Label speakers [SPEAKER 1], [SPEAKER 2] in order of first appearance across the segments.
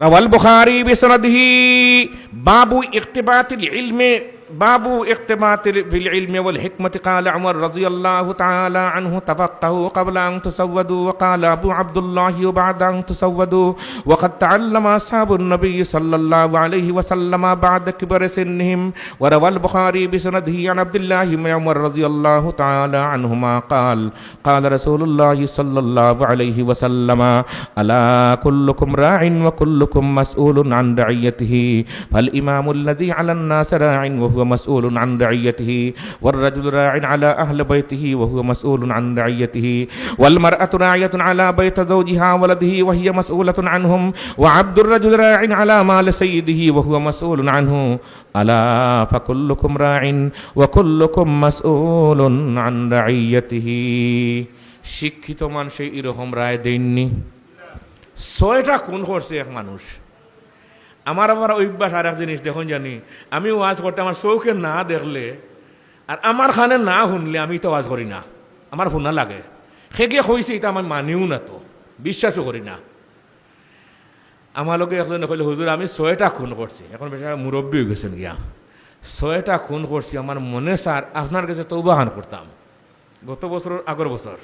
[SPEAKER 1] روى البخاري بسنده باب اقتباس العلم باب اقتباس في العلم والحكمة. قال عمر رضي الله تعالى عنه تفقهوا قبل أن تسودوا، وقال أبو عبد الله وبعد أن تسودوا. وقد تعلم أصحاب النبي صلى الله عليه وسلم بعد كبر سنهم. وروى البخاري بسنده عن عبد الله بن عمر رضي الله تعالى عنهما قال قال رسول الله صلى الله عليه وسلم ألا كلكم راع وكلكم مسؤول عن رعيته، فالإمام الذي على الناس راع وهو مسؤول عن رعيته، والرجل راع على أهل بيته وهو مسؤول عن رعيته، والمرأة راعية على بيت زوجها ولده وهي مسؤولة عنهم، وعبد الرجل راع على مال سيده وهو مسؤول عنه، ألا فكلكم راع وكلكم مسؤول عن رعيته। শিক্ষিত মানুষ এরকম রায় দেননি। 6টা খুন করছে এক মানুষ। আমার আবার অভ্যাস আর এক জিনিস দেখুন জানি, আমি ওয়াজ করতে আমার চৌকে না দেখলে আর আমার খানে না শুনলে আমি তো ওয়াজ করি না, আমার শুনা লাগে। সেকে হয়েছে এটা আমি মানিও না, তো বিশ্বাসও করি না। আমার লোকে একজন কইলে হুজুর আমি 6টা খুন করছি, এখন বেচারা মুরব্বী হয়ে গেছেন গিয়া। 6টা খুন করছি, আমার মনে স্যার আপনার কাছে তওবা খান করতাম। গত বছর আগের বছর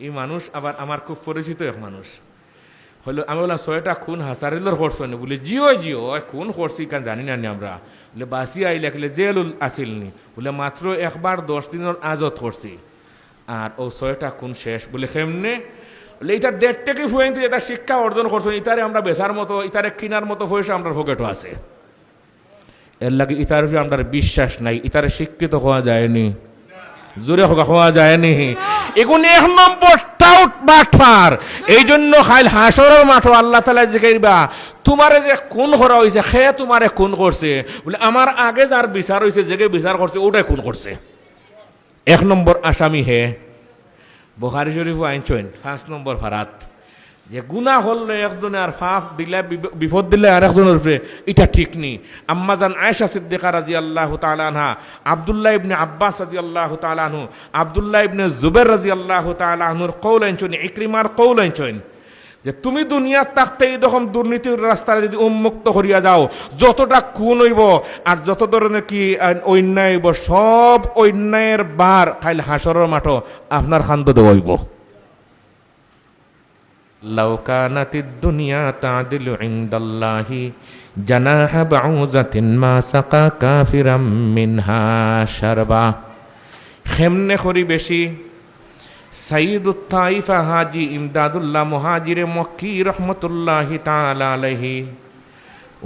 [SPEAKER 1] এই মানুষ আবার আমার খুব পরিচিত এক মানুষ হলো। আমি বললাম 6টা খুন হাসারিলোর করছো নি? বলে জিও জিও খুন করছি কারণ জানি না আমরা। বলে বাসি আইলে খেলে জেলুল আসিলনি, বলে মাত্র একবার 10 দিনের আজত করছি আর ও 6টা খুন শেষ। বলে কেমনে? বলে এটা দেখতে কি ফুয়েন্তে এটা শিক্ষা অর্জন করছো, ইতারে আমরা বেচার মতো ইতারে কিনার মতো পয়সা আমরা পকেটও আছে, এর লাগে ইতার আমরা বিশ্বাস নাই, ইতারে শিক্ষিত হওয়া যায়নি, জোরে হওয়া যায়নি। এগুলো 1 নম্বর টাউট বাটফার। এই জন্য খাইল হাসরের মাঠে আল্লাহ তাআলা জিগাইবা তোমারে যে খুন করা হয়েছে সে তোমারে খুন করছে, বলে আমার আগে যার বিচার হয়েছে যে বিচার করছে ওটাই খুন করছে। 1 নম্বর আসামি হে। বুখারী শরীফ আইনছেন 5 নম্বর ফারাত যে গুনাহ হলে একজনে আর ফাফ দিলে বিপদ দিলে আর একজনের উপরে, এটা ঠিক নেই। আম্মাজান আয়েশা সিদ্দিকা রাদিয়াল্লাহু তাআলা আনহা, আব্দুল্লাহ ইবনে আব্বাস রাদিয়াল্লাহু তাআলা আনহু, আব্দুল্লাহ ইবনে জুবাইর রাদিয়াল্লাহু তাআলা আনহুর কওল আনছেন, ইকরিমার কওল আনছেন যে তুমি দুনিয়ার থাকতে এরকম দুর্নীতির রাস্তায় যদি উন্মুক্ত করিয়া যাও, যতটা খুন হইব আর যত ধরনের কি অন্যায় হইব, সব অন্যায়ের বার খাইল হাসরের মাঠে আপনার খান্দ দেওয়াইব। লাউ কানাতিদ দুনিয়া তা'দিলু ইনদাল্লাহি জানাহা বাউযাতিন মা সাকা কাফিরাম মিনহা শারবা। কেমনে করি বেশি সাইয়্যিদুত তাইফা হাজী ইমদাদুল্লাহ মুহাজিরে মক্কি রহমতুল্লাহি তাআলা আলাইহি,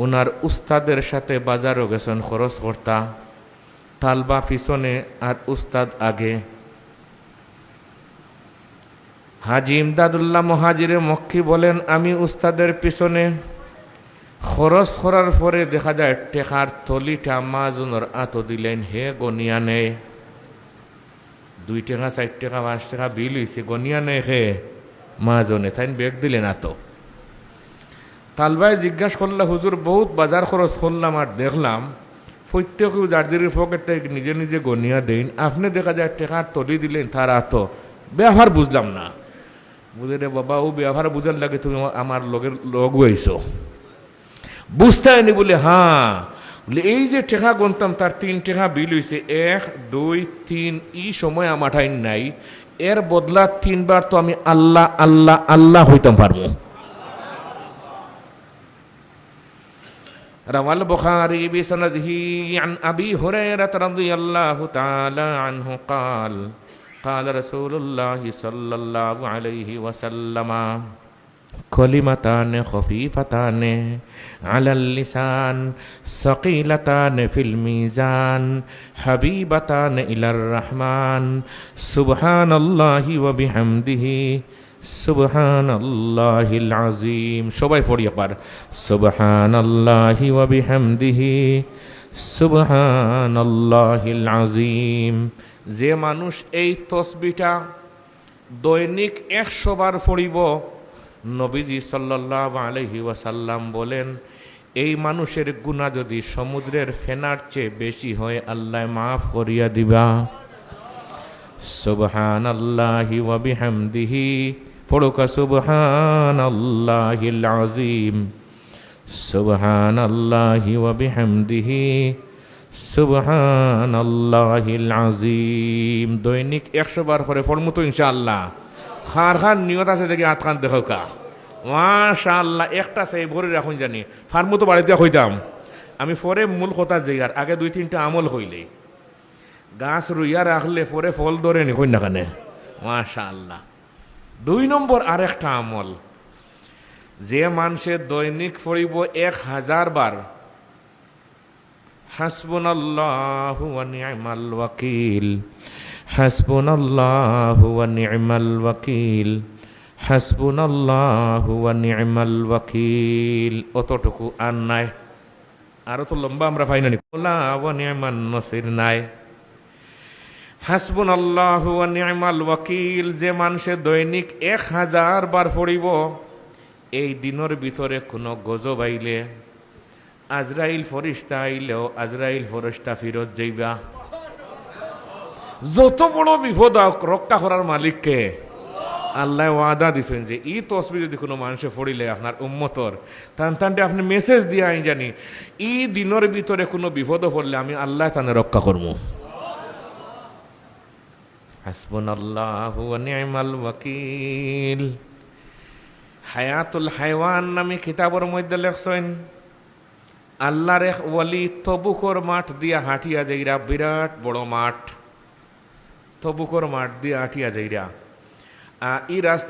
[SPEAKER 1] ওনার উস্তাদের সাথে বাজারও গেছেন খরচ করতা, তালবা পিছনে আর উস্তাদ আগে। হাজী ইমদাদুল্লাহ মুহাজিরে মক্কি বলেন আমি উস্তাদের পিছনে খরচ করার পরে দেখা যায় টেকার থলিটা মাজুনের আত দিলেন, হে গনিয়া নেই 2 টাকা 4 টাকা 5 টাকা বিল হয়েছে, গনিয়া নেই হে মাজনে, তাই বেগ দিলেন আত। তালবায় জিজ্ঞাসা করলে হুজুর বহুত বাজার খরচ করলাম আর দেখলাম প্রত্যেকেও জার্জির পকেট নিজে নিজে গনিয়া দেন, আপনি দেখা যায় টেকার তলি দিলেন তার আত, ব্যবহার বুঝলাম না। বুঝে রে বাবা, ও ব্যবহার বুঝার লাগে তুমি আমার লগের লগ হইছো, বুঝতে হয়নি? বলে হ্যাঁ। বলে এই যে টেকা গনতাম তার 3 টাকা বিল হয়েছে, 1 2 3 এই সময় আমার ঠাইন নাই, এর বদলা 3 বার তো আমি আল্লাহ আল্লাহ আল্লাহ হইতাম পারবো। রাওয়াল বুখারী বিসনাদিহি আন আবি হুরায়রা রাদিয়াল্লাহু তাআলা আনহু قال قال رسول الله صلى الله عليه وسلم كلمتان خفيفتان على اللسان ثقيلتان في الميزان حبيبتان إلى الرحمن سبحان الله وبحمده سبحان الله العظيم। সবাই পড়ি একবার سبحان الله وبحمده سبحان الله العظيم। যে মানুষ এই তসবিটা দৈনিক 100 বার পড়িব, নবীজি সাল্লাল্লাহু আলাইহি ওয়াসাল্লাম বলেন এই মানুষের গুনাহ যদি সমুদ্রের ফেনার চেয়ে বেশি হয় আল্লাহ মাফ করিয়া দিবা। সুবহানাল্লাহি ওয়া বিহামদিহি, পড়ুকা সুবহানাল্লাহিল আযীম। সুবহানাল্লাহি ওয়া বিহামদিহি সুবহানাল্লাহিল আযীম। দৈনিক 100 বার করে পড়মু তো ইনশাআল্লাহ। খার খান নিয়ত আছে দেখি হাত খান দেখো কা মাশাআল্লাহ। একটা সেই ভরে রাখুন জানি ফার্মু তো বাড়িতে হইতাম আমি পরে মূল কথা জিগার আগে 2-3টা আমল হইলে গাছ রুইয়া রাখলে পরে ফল ধরে নি কই না কানে মাশাআল্লাহ। 2 নম্বর আরেকটা আমল, যে মানুষে দৈনিক পড়িব 1000 বার হাসবুনাল্লাহু ওয়া নি'মাল ওয়াকিল, হাসবুনাল্লাহু ওয়া নি'মাল ওয়াকিল, হাসবুনাল্লাহু ওয়া নি'মাল ওয়াকিল, অতটুকু আর নাই। আরো তো লম্বা আমরা পাই না নি ওয়া নি'মান নাসির নাই। হাসবুনাল্লাহু ওয়া নি'মাল ওয়াকিল যে মানুষে দৈনিক 1000 বার পড়িব, এই দিনের ভিতরে কোনো গজব আইলে আজরাইল ফরিস্তা আইলেও আজরাইল ফরিস্তা ফিরত যাইবা। যত বড় বিপদ রক্ষা করার মালিককে আল্লাহ ওয়াদা দিছেন যে ই তসবিহ যদি কোনো মানুষে পড়িলে আপনার উম্মতর তানটানটে আপনি মেসেজ দিয়ে আইন জানি ই দিনের ভিতরে কোনো বিপদ পড়লে আমি আল্লাহ তানে রক্ষা করবো। হাসবুনাল্লাহু ওয়া নি'মাল ওয়াকিল। হায়াতুল হায়ওয়ান নামে কিতাবের মধ্যে লেখছেন আল্লাহর এক ওয়ালি তবুকর মাঠ দিয়া হাঁটিয়া যাইরা, বিরাট বড় মাঠ, তবুকর মাঠ দিয়া হাঁটিয়া যাইরা।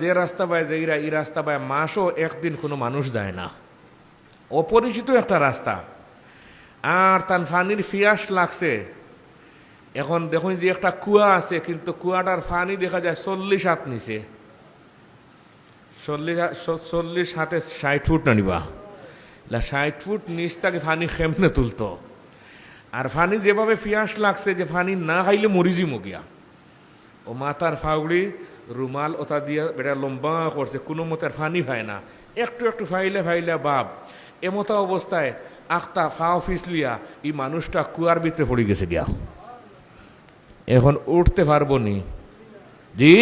[SPEAKER 1] যে রাস্তা বায় যাইরা এই রাস্তা বায় মাসও একদিন কোনো মানুষ যায় না, অপরিচিত একটা রাস্তা। আর তার ফানির ফিয়াস লাগছে। এখন দেখুন যে একটা কুয়া আছে, কিন্তু কুয়াটার ফানি দেখা যায় 40 হাত নিচে, 40 হাতে 60 ফুট না নিবা, 60 ফুট নিচ থেকে ফানি খেমনে তুলতো। আর ফানি যেভাবে ফিয়াস লাগছে যে ফানি না খাইলে মরিজি মগিয়া, ও মাথার ফাউড়ি রুমাল ওটা দিয়া বেটা লম্বা করছে, কোনো মতের ফানি ভাই না, একটু একটু ফাইলে বাপ। এমতো অবস্থায় আখতা ফাও ফিসলিয়া এই মানুষটা কুয়ার ভিতরে পড়ে গেছে গিয়া, এখন উঠতে পারবো নি। জি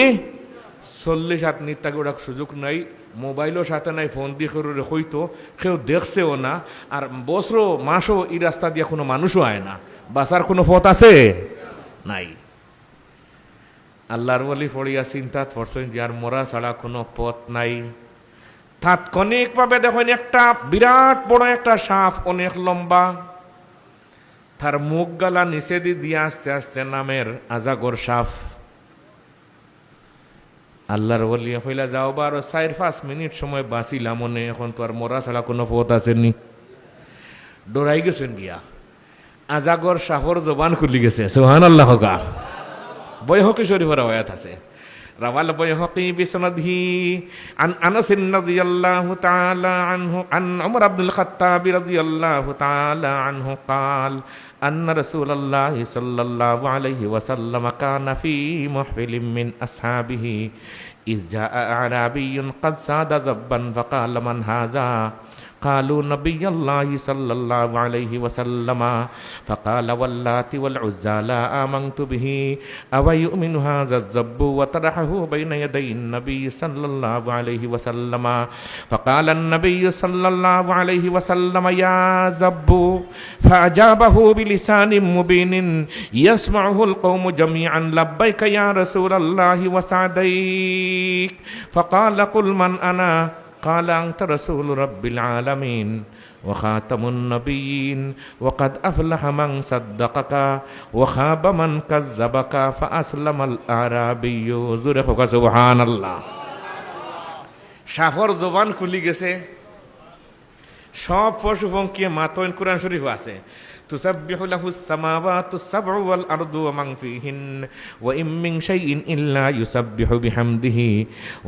[SPEAKER 1] 40 হাত নিত্যাকে ওটা সুযোগ নাই, মোবাইলও সাথে নাই, ফোন দিয়ে করে হইতো, কেউ দেখছেও না। আর বছর মাসও এই রাস্তা দিয়ে কোনো মানুষও আয় না, বাসার কোনো পথ আছে নাই। আল্লাহর ওয়ালি পড়িয়া চিন্তাত পড়ছেন যে আর মরা ছাড়া কোনো পথ নাই। তাৎক্ষণিকভাবে দেখেন একটা বিরাট বড় একটা সাপ, অনেক লম্বা, তার মুখ গালা নিচে দিয়ে আস্তে আস্তে নামের আজাগর সাপ। আল্লাহর ওয়ালি হইলা যাও বা আরো 4-5 মিনিট সময় বাঁচিলাম মনে, এখন তো আর মরা ছাড়া কোনো পথ আসেনি। ডরাই গেছেন গিয়া, আজাগর সাপর জবান খুলি গেছে। সুবহানাল্লাহ। বৈহকি শরীফের আয়াত আছে, রাওয়াল বাইহাকি বিসনাদিহি আন আনাস রাদিয়াল্লাহু তাআলা আনহু আন উমর ইবনুল খাত্তাব রাদিয়াল্লাহু তাআলা আনহু قال أن رسول الله صلى الله عليه وسلم كان في محفل من أصحابه إذ جاء أعرابي قد ساد زبا فقال من هذا قالوا نبي الله صلى الله عليه وسلم فقال واللات والعزى لا آمنت به أو يؤمن هذا الزب وطرحه بين يدي النبي صلى الله عليه وسلم فقال النبي صلى الله عليه وسلم يا زب فأجابه بلسان مبين يسمعه القوم جميعا لبيك يا رسول الله وسعديك فقال قل من أنا قال أنت رسول رب العالمين وخاتم النبيين وقد أفلح من صدقك وخاب من كذبك فأسلم الأعرابي زرخك سبحان الله। সাফর জবান খুলি গেছে, সব পশু পঙ্খী মাতন কোরআন শরীফ আছে। তুসাব্বিহু লাহুস সামাওয়াতুস সাব'ু ওয়াল আরদু ওয়া মান ফীহিন ওয়া ইম মিন শাইইন ইল্লা ইউসাব্বিহু বিহামদিহি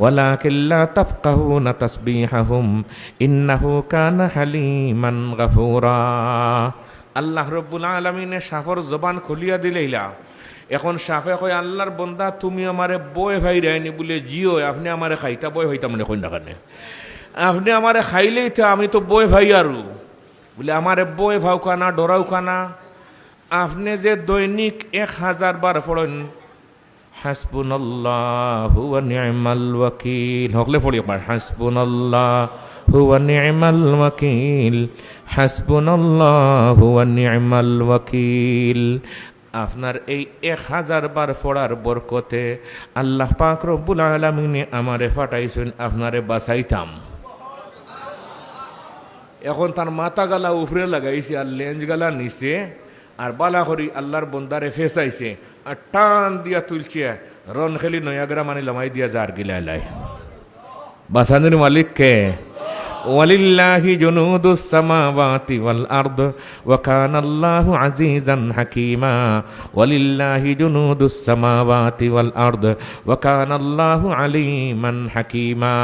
[SPEAKER 1] ওয়ালাকিন লা তাফকাহুনা তাসবিহাহুম ইন্নাহু কানা হালিমান গাফুরা। আল্লাহ রাব্বুল আলামিনের সাফর জবান খুলিয়া দিলেইলা। এখন সাফে কয় আল্লাহর বন্দা তুমি আমারে বয় ভাই রাইনি বলে জিও, আপনি আমারে খাইতা বয় হইতাম না কই না কানে, আপনি আমারে খাইলেই তো আমি তো বয় ভাই আরু বলে আমারে বয় ভাও খানা ডরাও খানা। আপনি যে দৈনিক 1000 বার পড়েন হাসবুনাল্লাহু ওয়া নি'মাল ওয়াকিল, হকলে পড়ি আপনার হাসবুনাল্লাহ হুয়া নি'মাল ওয়াকিল, হাসবুনাল্লাহু ওয়া নি'মাল ওয়াকিল। আপনার এই 1000 বার পড়ার বরকতে আল্লাহ পাক রব্বুল আলামিনে আমারে ফাটাইছেন আপনারে বাঁচাইতাম। এখন তার মাথা গালা উপরে লাগাইছে আর লেঞ্জ গালা নিচে, আর বালা করি আল্লাহর বন্দারে ফেসাইছে আর টান দিয়া তুলছে, রন খেলি নয়াগরা মানে লামাই দিয়া জার গিলা লাই। বাসানের মালিক কে? ওয়ালিল্লাহি জুনুদুস সামাওয়াতি ওয়াল আরদ ওয়া কানাল্লাহু আজিজান হাকীমা। ওয়ালিল্লাহি জুনুদুস সামাওয়াতি ওয়াল আরদ ওয়া কানাল্লাহু আলীমান হাকীমা।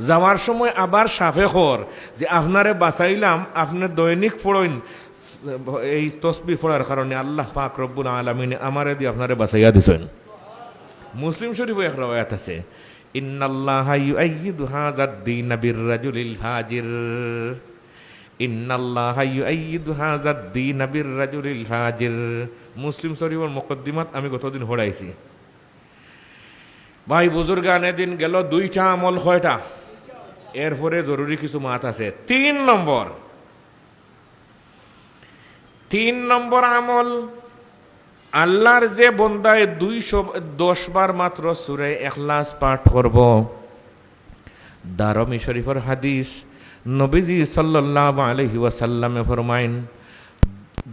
[SPEAKER 1] যাওয়ার সময় আবার সাফে খর যে আপনারে বাঁচাইলাম, আপনি দৈনিক পড়েন এই তসবিহ পড়ার কারণে আল্লাহ পাক রব্বুল আলামিন আমারে দিয়ে আপনারে বাঁচাইয়া দিছেন। মুসলিম শরীফে এক রওয়ায়াত আছে, ইন্নাল্লাহা ইউআইয়িদু হাযাদ দীন বিররাজুলিল ফাজির। ইন্নাল্লাহা ইউআইয়িদু হাযাদ দীন বিররাজুলিল ফাজির। মুসলিম শরীফের মুকদ্দিমাত আমি গতদিন পড়াইছি। ভাই বুজুর্গানে দিন গেল 2টা আমল, কয়টা? এরপরে জরুরি কিছু মাত আছে। 3 নম্বর আমল, আল্লাহর যে বন্দায় 210 বার মাত্র সূরা ইখলাস পাঠ করব। দারমি শরীফের হাদিস, নবীজি সাল্লাল্লাহু আলাইহি ওয়াসাল্লামে ফরমাইন,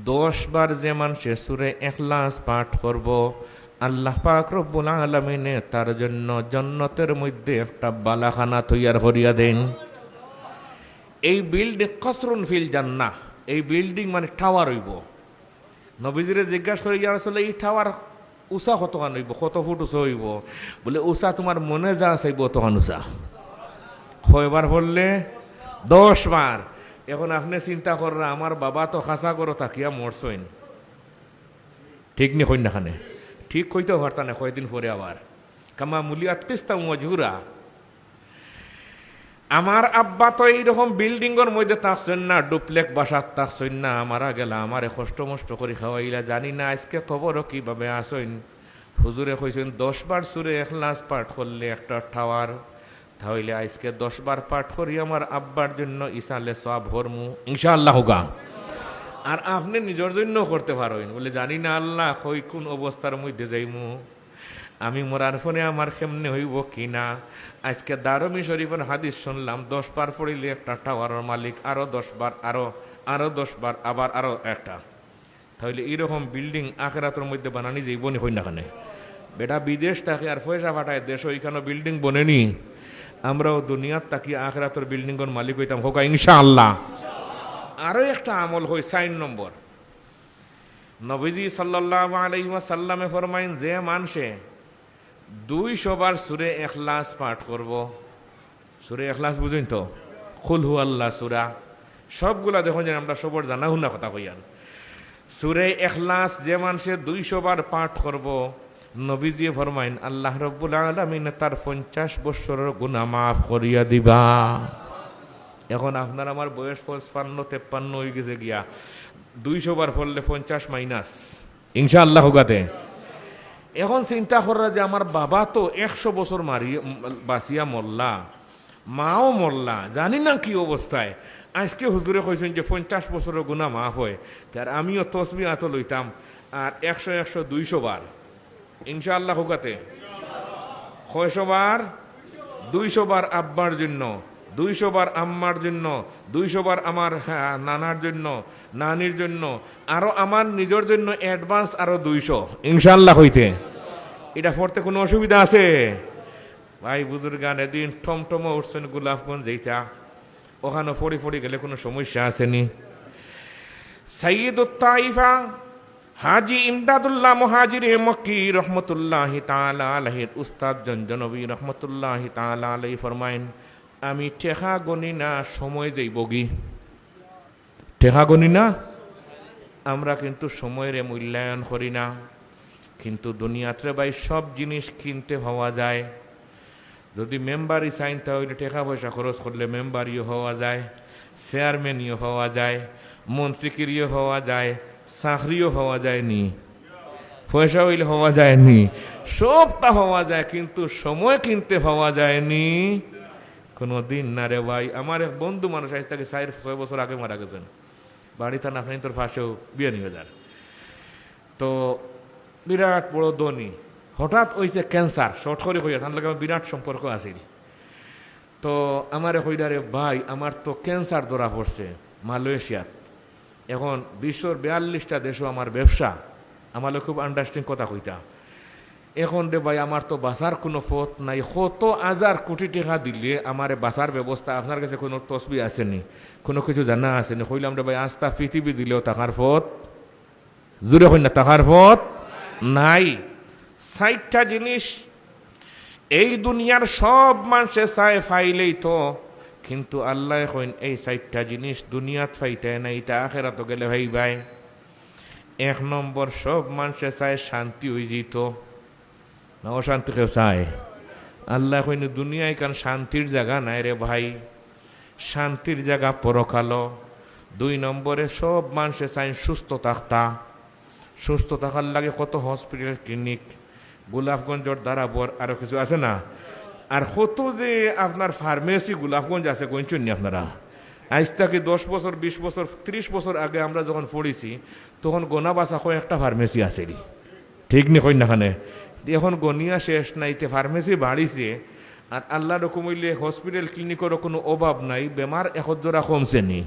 [SPEAKER 1] 10 বার যে মানুষে সূরা ইখলাস পাঠ করব, আল্লাহ পাক রব্বুল আলামিনে তার জন্য জান্নাতের মধ্যে একটা বালাখানা তৈয়ার করিয়া দেন। এই বিল্ডিং কসরুন ফিল জান্নাহ, এই বিল্ডিং মানে টাওয়ার হইব। নবীজিরে জিজ্ঞাসা করি, ইয়া রাসূলুল্লাহ, এই টাওয়ার উঁচা কতখান হইব, কত ফুট উঁচা হইব? বলে উঁচা তোমার মনে যা চাইব তখন উঁচা। কয়বার বললে? 10 বার। এখন আপনি চিন্তা করেন, আমার বাবা তো খাসা করো তাকিয়া মরছইন, ঠিক নি কই নাখানে? ঠিক কইতেও পারতা না কয়দিন পরে আবার কামা মুলিয়াত কিস্তা মজুরা। আমার আব্বা তো এইরকম বিল্ডিংয়ের মধ্যে থাকছেন না, ডুপ্লেক বাসাত থাকছেন না, আমারা গেলা আমারে কষ্ট মষ্ট করে খাওয়াইলা, জানি না আজকে খবরও কিভাবে আসেন। হুজুরে কইছেন 10 বার সূরা ইখলাস পাঠ করলে একটা টাওয়ার, তাহলে আজকে 10 বার পাঠ করি আমার আব্বার জন্য ইসালে সওয়াব হরমু ইনশাআল্লাহ হোগা। আর আপনি নিজের জন্য করতে পারেন। বলে জানি না আল্লাহ কই কোন অবস্থার মধ্যে যাইমু, আমি মরার ফোনে আমার কেমনে হইব কি না। আজকে দারমি শরীফের হাদিস শুনলাম, 10 বার পড়িলে একটা টাওয়ারের মালিক, আরো 10 বার, আরো 10 বার, আবার আরো একটা। তাহলে এইরকম বিল্ডিং আখিরাতের মধ্যে বানানি যাইবনি হই না কেন? বেটা বিদেশ থাকে আর পয়সা পাঠায় দেশ, ওইখানে বিল্ডিং বনেনি। আমরাও দুনিয়ার তাকি আখিরাতের বিল্ডিংয়ের মালিক হইতাম হোক ইনশাআল্লাহ। আরো একটা আমল হই 4 নম্বর, নবীজি সাল্লাল্লাহু আলাইহি ওয়াসাল্লামে ফরমাইন, যে মানুষে 200 বার সূরা ইখলাস পাঠ করব। সূরা ইখলাস বুঝেন তো? কুল হু আল্লাহ সূরা, সবগুলা দেখুন যে আমরা সবর জানা হুনা কথা কইয়ান। সূরা ইখলাস যে মানুষে 200 বার পাঠ করব, নবীজি ফরমাইন আল্লাহ রব্বুল আলামিন তার 50 বছরের গুনাহ মাফ করিয়া দিবা। এখন আপনার আমার বয়স 55-53 হয়ে গেছে গিয়া, 200 বার পড়লে 50 মাইনাস ইনশাআল্লাহ হোগাতে। এখন চিন্তা করা যে আমার বাবা তো 100 বছর বাঁচিয়া মরলা, মাও মরলা, জানি না কি অবস্থায়। আজকে হুজুরে কইছেন যে 50 বছরের গুনাহ মাফ হয়, তার আমিও তসবিহ আত লইতাম আর 100 200 বার ইনশাআল্লাহ হোগাতে। 600 বার? 200 বার আব্বার জন্য, 200 বার আম্মার জন্য, 200 বার আমার নানার জন্য, নানির জন্য, আরো আমার নিজের জন্য অ্যাডভান্স আরো 200 ইনশাআল্লাহ হইতে। এটা পড়তে কোনো অসুবিধা আছে? ভাই বুজুর্গান এদিন টমটম উঠছেন গোলাপগঞ্জ যেটা, ওখানে পড়ি গেলে কোনো সমস্যা আসেনি। সাইয়্যিদুত তাইফা হাজি ইমদাদুল্লাহ মুহাজিরে মক্কি রহমতুল্লাহি তাআলা আলাইহির উস্তাদ জনবী রহমতুল্লাহি তাআলা আলাইহি ফরমাইন, আমি ঠেকা গনি না সময় যাইবগি। ঠেকা গনি না, আমরা কিন্তু সময়ের মূল্যায়ন করি না। কিন্তু দুনিয়াতে ভাই সব জিনিস কিনতে হওয়া যায়। যদি মেম্বারি চাইন তাহলে টাকা পয়সা খরচ করলে মেম্বারিও হওয়া যায়, চেয়ারম্যানও হওয়া যায়, মন্ত্রীকিরিও হওয়া যায়, চাকরিও হওয়া যায়নি, পয়সা হইলে হওয়া যায়নি, সবটা হওয়া যায়, কিন্তু সময় কিনতে হওয়া যায়নি। কোনো দিন না রে ভাই। আমার এক বন্ধু মানুষ আজ থেকে 4-6 বছর আগে মারা গেছেন, বাড়ি থানা আপনি তোর ফাঁসেও বিয়ানীবাজার। তো বিরাট বড় ধনী, হঠাৎ হয়েছে ক্যান্সার, শর্ট করে হইয়া তার লাগে আমার বিরাট সম্পর্ক আছিল। তো আমার হইডারে ভাই আমার তো ক্যান্সার ধরা পড়ছে মালয়েশিয়াত, এখন বিশ্বর 42টা দেশও আমার ব্যবসা, আমার খুব আন্ডারস্ট্যান্ডিং কথা কইতা। এখন রে ভাই আমার তো বাঁচার কোনো পথ নাই, কত হাজার কোটি টাকা দিলে আমার বাঁচার ব্যবস্থা, আপনার কাছে কোনো তসবি আসেনি, কোনো কিছু জানা আসেনি? কইলাম রে ভাই আস্থা পৃথিবী দিলেও টাকার পথ, জুড়ে হই না টাকার পথ নাই। 60টা জিনিস এই দুনিয়ার সব মানুষে চায় ফাইলেই তো, কিন্তু আল্লাহ কইন এই 60টা জিনিস দুনিয়াত ফাইতে না, এটা আখেরাত গেলে ভাই ভাই। 1 নম্বর, সব মানুষে চায় শান্তি হয়ে যেত না, অশান্তি কেউ চায়? আল্লাহ কইন দুনিয়ায় কারণ শান্তির জায়গা নাই রে ভাই, শান্তির জায়গা পরকালো। 2 নম্বরে, সব মানুষে চায় সুস্থ থাকতা, সুস্থ থাকার লাগে কত হসপিটাল ক্লিনিক, গোলাপগঞ্জর দারাবর আরো কিছু আছে না, আর কত যে আপনার ফার্মেসি গোলাপগঞ্জ আছে কইছেন নি আপনারা? আজ থেকে 10 বছর 20 বছর 30 বছর আগে আমরা যখন পড়েছি তখন গোনা বাসা কয়েকটা ফার্মেসি আছে, ঠিক নি কই না? খানে এখন গনিয়া শেষ নাইতে ফার্মেসি বাড়িছে, আর আল্লাহ রকম হইলে হসপিটাল ক্লিনিকেরও কোনো অভাব নাই, বেমার এখন জোড়া কমছে নি,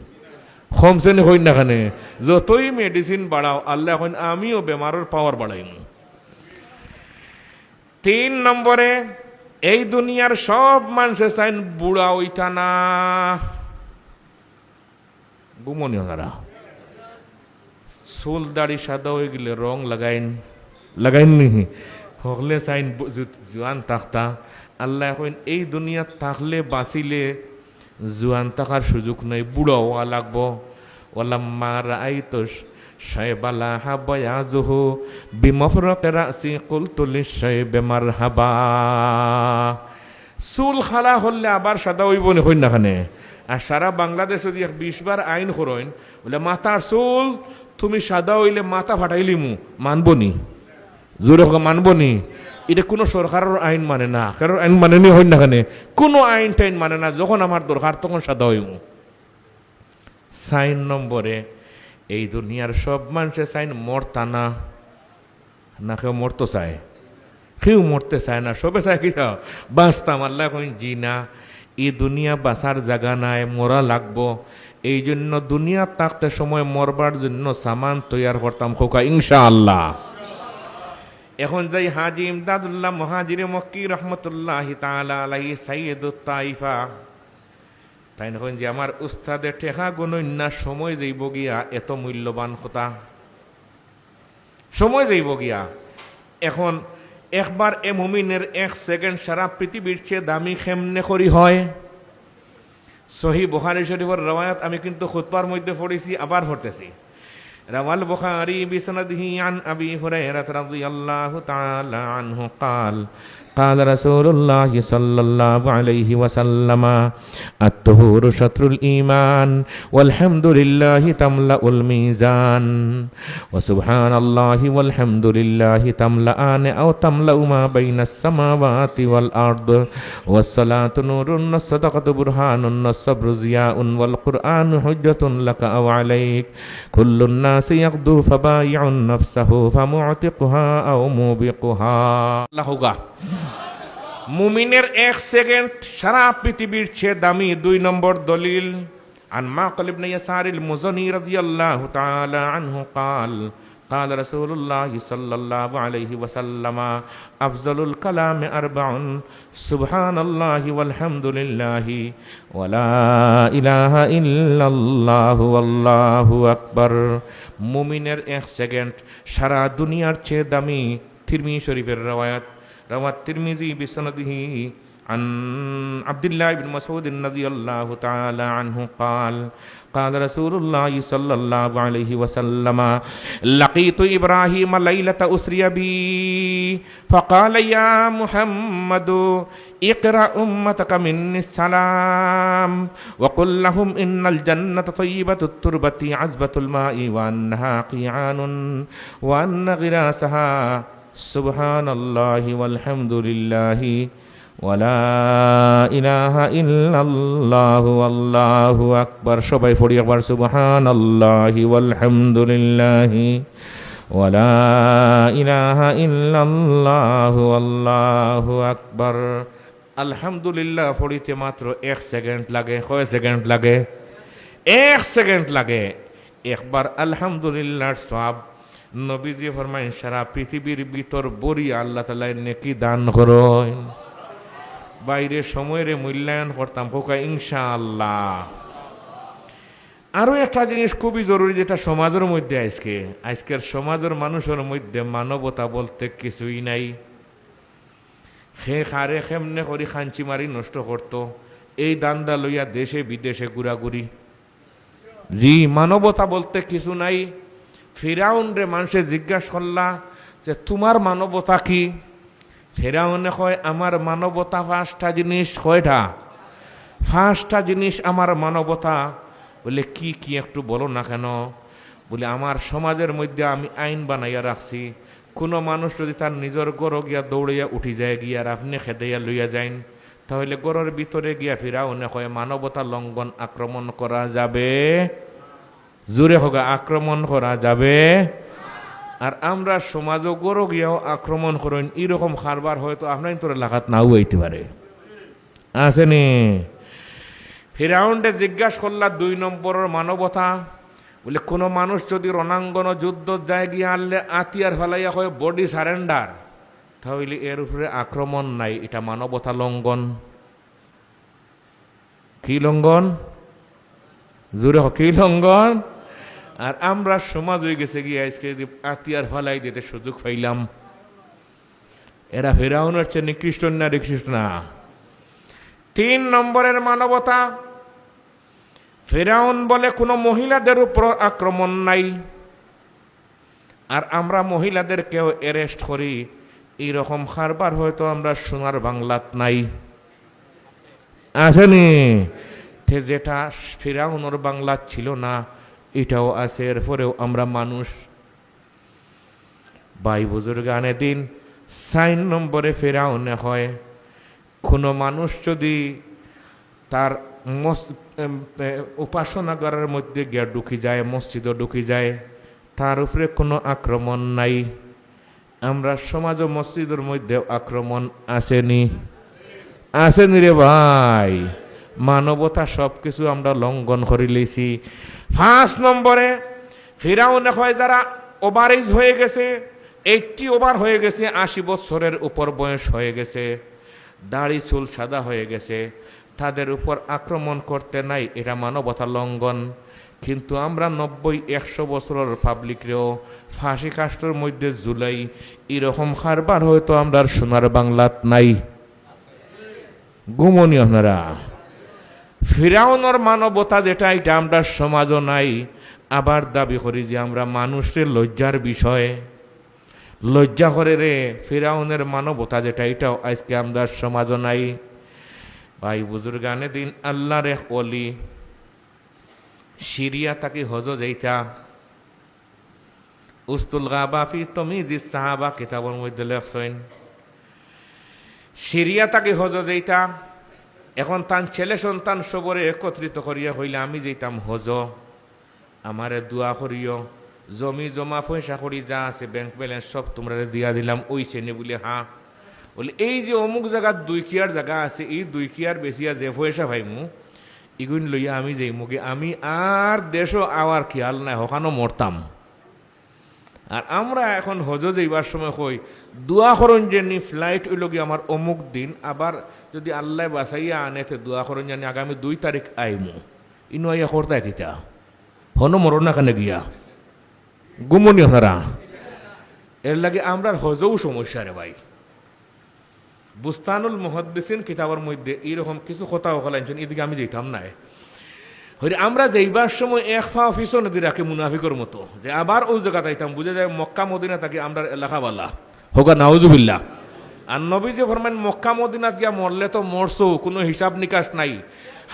[SPEAKER 1] কমছে নি কই না? খানে যতই মেডিসিন বাড়াও আল্লাহ এখন আমিও বেমারের পাওয়ার বাড়াইনি। 3 নম্বরে, এই দুনিয়ার সব মানুষে চাইন বুড়া ওইটা না, গুমনি ওনারা চুল দাড়ি সাদা হয়ে গেলে রং লাগাইননি, হকলে চাইন জোয়ান থাকতা। আল্লাহ এখন এই দুনিয়া থাকলে বাঁচিলে জোয়ান থাকার সুযোগ নাই, বুড়া হওয়া লাগবো। ওয়ালাম্মা রাআইতুস শাইবালা হাবায়াজুহু বিমাফরাতি রাসি কুলতু লিশাইবি মারহাবা। চুল খালা হলে আবার সাদা হইব না হই না খানে? আর সারা বাংলাদেশ যদি 20 বার আইন করইন বলে মাথার চুল তুমি সাদা হইলে মাথা ফাটাইলিমু, মানবনি? জোরে হোক মানবনি? এটা কোনো সরকারের আইন মানে না, কারোর আইন মানে নি হই না খানে? কোনো আইন টাইন মানে না, যখন আমার দরকার তখন সাদা হইমু। 4 নম্বরে, এই দুনিয়ার সব মানুষে চাইন মরতা না, না কেউ মরতে চায়? কেউ মরতে চায় না, সবে চায় কি বাঁচতাম। আল্লাহ এখন জি না, এই দুনিয়া বাঁচার জায়গা নাই, মরা লাগবো। এই জন্য দুনিয়া থাকতে সময় মরবার জন্য সামান তৈয়ার করতাম খোকা ইনশাআল্লাহ। এখন যাই হাজি ইমদাদুল্লাহ মুহাজিরে মক্কি রহমতুল্লাহি তাআলা আলাইহি সাইয়্যিদুত তাইফা, তাই না যে আমার উস্তাদের টেকা গণন্যা সময় যাইব গিয়া, এত মূল্যবান কথা সময় যাইব গিয়া। এখন একবার এ মুমিনের 1 সেকেন্ড সারা পৃথিবীর চেয়ে দামি কেমনে করি হয়? সহিহ বুখারী শরীফের রওয়ায়াত আমি কিন্তু খুতবার মধ্যে পড়েছি, আবার পড়তেছি। রাওয়াল বুখারী বিসনাদিহি আন আবি হুরায়রা রাদিয়াল্লাহু তাআলা আনহু قال قال رسول الله صلى الله عليه وسلم الطهور شطر الإيمان والحمد لله تملأ الميزان وسبحان الله والحمد لله تملأان أو تملأ ما بين السماوات والأرض والصلاة نور والصدقة برهان والصبر ضياء والقرآن حجة لك أو عليك كل الناس يغدو فبايع نفسه فمعتقها أو موبقها الله মুমিনের 1 সেকেন্ড সারা পৃথিবীর চেয়ে দামি। 2 নম্বর দলিল, আন মাকাল ইবনে ইয়াসারিল মুজানি রাদিয়াল্লাহু তাআলা আনহু قال قال رسول الله صلى الله عليه وسلم أفضل الكلام 4 سبحان الله والحمد لله ولا إله إلا الله والله أكبر। মুমিনের 1 সেকেন্ড সারা দুনিয়ার চেয়ে দামি। তিরমিজি শরীফের রওয়ায়াত, روى الترمذي بسنده عن عبد الله بن مسعود رضي الله تعالى عنه قال قال رسول الله صلى الله عليه وسلم لقيت إبراهيم ليلة أسري بي فقال يا محمد اقرأ أمتك مني السلام وقل لهم إن الجنة طيبة التربة عذبة الماء وأنها قيعان وأن غراسها سبحان الله والحمد لله ওয়ালা ইলাহা ইল্লাল্লাহু আল্লাহু আকবার। সবাই পড়ি একবার সুবহানাল্লাহি ওয়ালহামদুলিল্লাহি ওয়ালা ইলাহা ইল্লাল্লাহু আল্লাহু আকবার। আলহামদুলিল্লাহ পড়িতে মাত্র 1 সেকেন্ড লাগে। কয় সেকেন্ড লাগে? 1 সেকেন্ড লাগে। একবার আলহামদুলিল্লাহর সওয়াব নবীজি ফরমায়েন সারা পৃথিবীর ভিতর বড়ি আল্লাহ তাআলা নেকি দান করেন। বাইরে সময়ের মূল্যায়ন করতাম হোকা ইনশাআল্লাহ। আরো একটা জিনিস খুবই জরুরি, যেটা সমাজের মধ্যে আজকের সমাজের মানুষের মধ্যে মানবতা বলতে কিছুই নাই। সে খারে কেমনে করি খাঞ্চি মারি নষ্ট করত, এই দান্দা লইয়া দেশে বিদেশে ঘুরাঘুরি। জি, মানবতা বলতে কিছু নাই। ফিরাউন রে মানুষে জিজ্ঞাসা করলা যে তোমার মানবতা কি? ফিরাউনে কয় আমার মানবতা 5টা জিনিস। কয়টা? 5টা জিনিস আমার মানবতা। বলে কি কি একটু বলো না কেন? বলে আমার সমাজের মধ্যে আমি আইন বানাইয়া রাখছি, কোনো মানুষ যদি তার নিজের গড় গিয়া দৌড়িয়া উঠি যায় গিয়া আর আপনি খেদাইয়া লইয়া যাইন, তাহলে গড়ের ভিতরে গিয়া ফিরাউনে কয় মানবতা লঙ্ঘন, আক্রমণ করা যাবে। জোরে হোগা, আক্রমণ করা যাবে। আর আমরা সমাজও গড় গিয়াও আক্রমণ করেন, এরকম কারবার হয়তো আপনার তোর এলাকাত নাও হইতে পারে। আসেনি? ফিরাউন্ডে জিজ্ঞাসা করলা 2 নম্বরের মানবতা। বলে কোনো মানুষ যদি রণাঙ্গন যুদ্ধ যায় গিয়া আনলে আতিয়ার ফেলাইয়া হয় বডি সারেন্ডার, তাহলে এর উপরে আক্রমণ নাই, এটা মানবতা লঙ্ঘন। কি লঙ্ঘন? জোরে কি লঙ্ঘন? আর আমরা সমাজ হয়ে গেছে গিয়ে আজকে আতিয়ার ফেলাই দিতে সুযোগ পাইলাম। এরা ফেরাউনের চেয়ে নিকৃষ্ট না নিকৃষ্ট না। 3 নম্বরের মানবতা, ফেরাউন বলে কোনো মহিলাদের উপর আক্রমণ নাই, আর আমরা মহিলাদেরকেও অ্যারেস্ট করি। এইরকম কারবার হয়তো আমরা সোনার বাংলাত নাই। আসেনি? যেটা ফিরাউনের বাংলাত ছিল না, এটাও আছে। এরপরেও আমরা মানুষ। ভাই বুজুর্গ আনে দিন 4 নম্বরে ফিরাউনে হয় কোনো মানুষ যদি তার উপাসনাগারের মধ্যে গিয়া ঢুকি যায়, মসজিদও ঢুকি যায়, তার উপরে কোনো আক্রমণ নাই। আমরা সমাজ ও মসজিদের মধ্যে আক্রমণ আসেনি? আসেনি রে ভাই? মানবতা সব কিছু আমরা লঙ্ঘন করে লইছি। 5 নম্বরে ফিরাউনে হয় যারা ওভারেজ হয়ে গেছে, 80 ওভার হয়ে গেছে, 80 বছরের উপর বয়স হয়ে গেছে, দাড়ি চুল সাদা হয়ে গেছে, তাদের উপর আক্রমণ করতে নাই, এটা মানবতা লঙ্ঘন। কিন্তু আমরা 90-100 বছরের পাবলিকরেও ফাঁসি কাস্টের মধ্যে জুলাই, এরকম কারবার হয়তো আমরা সোনার বাংলাত নাই। গুমনি আপনারা? ফিরাউনের মানবতা যেটা, এটা আমরা সমাজও নাই। আবার দাবি করি যে আমরা মানুষের লজ্জার বিষয়, লজ্জা করে রে। ফিরাউনের মানবতা যেটা, এটাও আজকে আমরা সমাজও নাই। ভাই বুজুর্গানে দিন আল্লাহর এক ওলি সিরিয়া তাকে হজ যাইতা, উস্তুল গাবা ফি তামিজিস সাহাবা কিতাবের মধ্যে লেখছেন। সিরিয়া তাকে হজ যাইতা, এখন তার ছেলে সন্তান সবরে একত্রিত করিয়া হইলে আমি যেতাম হজ, আমারে দোয়া করিও, জমি জমা পয়সা করি যা আছে ব্যাংক ব্যালেন্স সব তোমরা দিয়া দিলাম। ওই শ্রেণী বলে হ্যাঁ। বলে এই যে অমুক জায়গার 2 কিয়ার জায়গা আছে, এই 2 কিয়ার বেশিয়া যে পয়সা ভাইমু ইগুন লইয়া আমি যাইমুগে, আমি আর দেশও আওয়ার খেয়াল নাই, হকানো মরতাম। আর আমরা এখন হজ যাইবার সময় কই দোয়া করুন জানি ফ্লাইট ওই লগি আমার অমুক দিন, আবার যদি আল্লাহ বাসাইয়া আনেতে দোয়া করুন জানি আগামী 2 তারিখ আইমু। ইনো আইয়া করতা কিতা হনো মরণ না কেন গিয়া? গুমনি আপনারা? এর লাগে আমরা হজও সমস্যা রে ভাই। বুস্তানুল মুহাদ্দিসিন কিতাবের মধ্যে এইরকম কিছু কথা ওখালাইছেন, এদিকে আমি যেতাম না। হইলে আমরা যাইবার সময় 1 পা পিছন দিয়ে রাখে মুনাফিকর মতো, যে আবার ওই জায়গা যাইতাম, বুঝে যায় মক্কা মদিনা থাকি আমরা এলাকাওয়ালা হোকা নাউজুবিল্লাহ। আর নবী যে ফরমান মক্কা মদিনাত গিয়া মরলে তো মরছো, কোনো হিসাব নিকাশ নাই।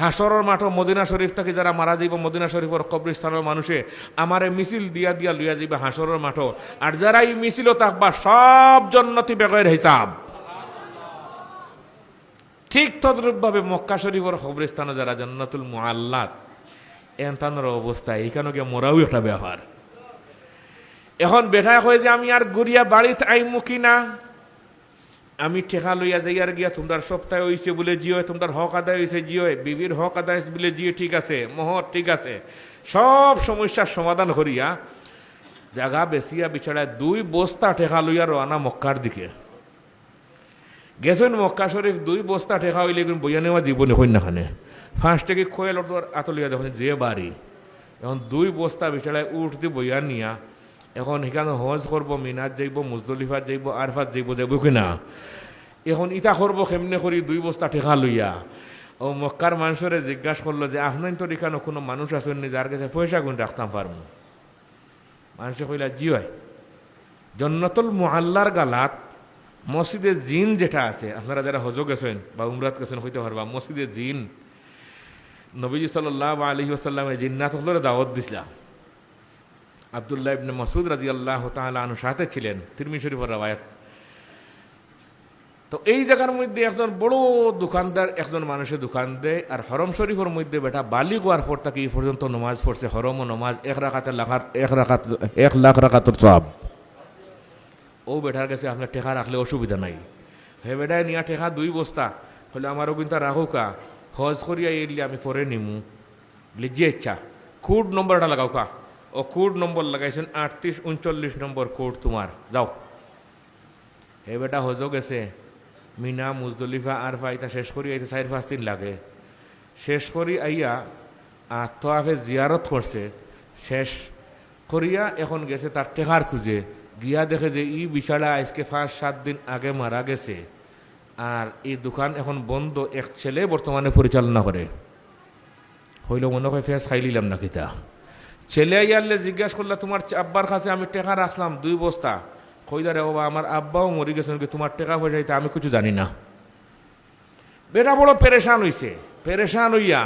[SPEAKER 1] হাসরের মাঠ মদিনা শরীফ থেকে যারা মারা যাইব মদিনা শরীফের কবরস্থানের মানুষে আমারে মিছিল দিয়া দিয়া লইয়া যাইবা হাসরের মাঠ, আর যারা এই মিছিলও থাকবা সব জান্নাতি বেগের হিসাব। ঠিক তদ্রূপভাবে মক্কা শরীফের কবরস্থানে যারা জান্নাতুল মুআল্লাত এনতানোর অবস্থা এইখানে গিয়ে মোরাও একটা ব্যাপার। এখন বেঠা হয়ে যে আমি আর গড়িয়া বাড়িতে আইমু কিনা, আমি ঠেকা লইয়া যাই আর গিয়া তোমরা সপ্তাহে হইছে বলে জিও, তোমরা হক আদায় হয়েছে জিও, বিবির হক আদায় বলে জিও, ঠিক আছে মহর ঠিক আছে, সব সমস্যার সমাধান করিয়া জায়গা বেসিয়া বিছাড়ায় 2 বস্তা ঠেকা লইয়া রওনা মক্কার দিকে গেছেন। মক্কা শরীফ 2 বস্তা ঠেকা হইলে কিন্তু বইয়া নেওয়া জীবনে হই না খানে ফার্স্ট থেকে খোয়েল আতলিয়া দেখুন যে বাড়ি, এখন 2 বস্তা বিছাড়ায় উঠতে বইয়া নিয়া এখন সেখানে হজ করবো, মিনাত যাইব, মুজদলিফাত যাইব, আরফাত যাইব কিনা। এখন ইটা করবো কেমনে করি 2 বস্তা ঠেকা লইয়া। ও মক্কার মানুষরে জিজ্ঞাসা করলো যে আপনার তো এখানে কোনো মানুষ আসেননি যার কাছে পয়সা গুণ রাখতাম পারবো। মানুষে কইলা জি হয়, জান্নাতুল মুআল্লার গালাত মসজিদে জিন যেটা আছে, আপনারা যারা হজ গেছেন বা উমরাত গেছেন হইতে পারবা, মসজিদে জিন নবীজি সাল্লাল্লাহু আলাইহি ওয়াসাল্লামে জিন্নাতুল্লাহর দাওয়াত দিছিলাম। আব্দুল্লাহ ইবনে মাসউদ রাদিয়াল্লাহু তাআলা আনহু সাথে ছিলেন, তিরমিজি শরীফের রওয়ায়াত। তো এই জায়গার মধ্যে একজন বড় দোকানদার একজন মানুষের দোকান দেয়, আর হরম শরীফের মধ্যে বেটা বালি গোয়ার পর তাকে এই পর্যন্ত নমাজ পড়ছে, হরম ও নমাজ 1 লাখ রাকাতের সওয়াব। ও বেটার কাছে আপনার টেকা রাখলে অসুবিধা নাই। হে বেটায় নিয়া টেকা 2 বস্তা হলে আমারও কিন্তু রাখুকা, হজ করিয়া এলি আমি পরে নিমু বলে যে ইচ্ছা কোড নম্বরটা লাগাও কা। ও কোড নম্বর লাগাইছেন 3839 নম্বর কোড তোমার, যাও। হে বেটা হজও গেছে, মিনা মুজদলিফা আরফা এটা শেষ করি আইতে 4-5 দিন লাগে। শেষ করি আইয়া তোয়াফে জিয়ারত করছে, শেষ করিয়া এখন গেছে তার টেকার খুঁজে, গিয়া দেখে যে ই বিছাড়া আজকে 5-7 দিন আগে মারা গেছে, আর এই দোকান এখন বন্ধ, এক ছেলে বর্তমানে পরিচালনা করে। হইল মনে হয় ফেস খাইলিলাম না কিতা। ছেলে ইয়ারলে জিজ্ঞাসা করলে তোমার আব্বার কাছে আমি টেকা রাখলাম 2 বস্তা, কইদারে বাবা আমার আব্বাও মরি গেছেন, তোমার টেকা পয়সা আমি কিছু জানি না। বেটা বড় পেরেশান হইছে, পেরেশান হইয়া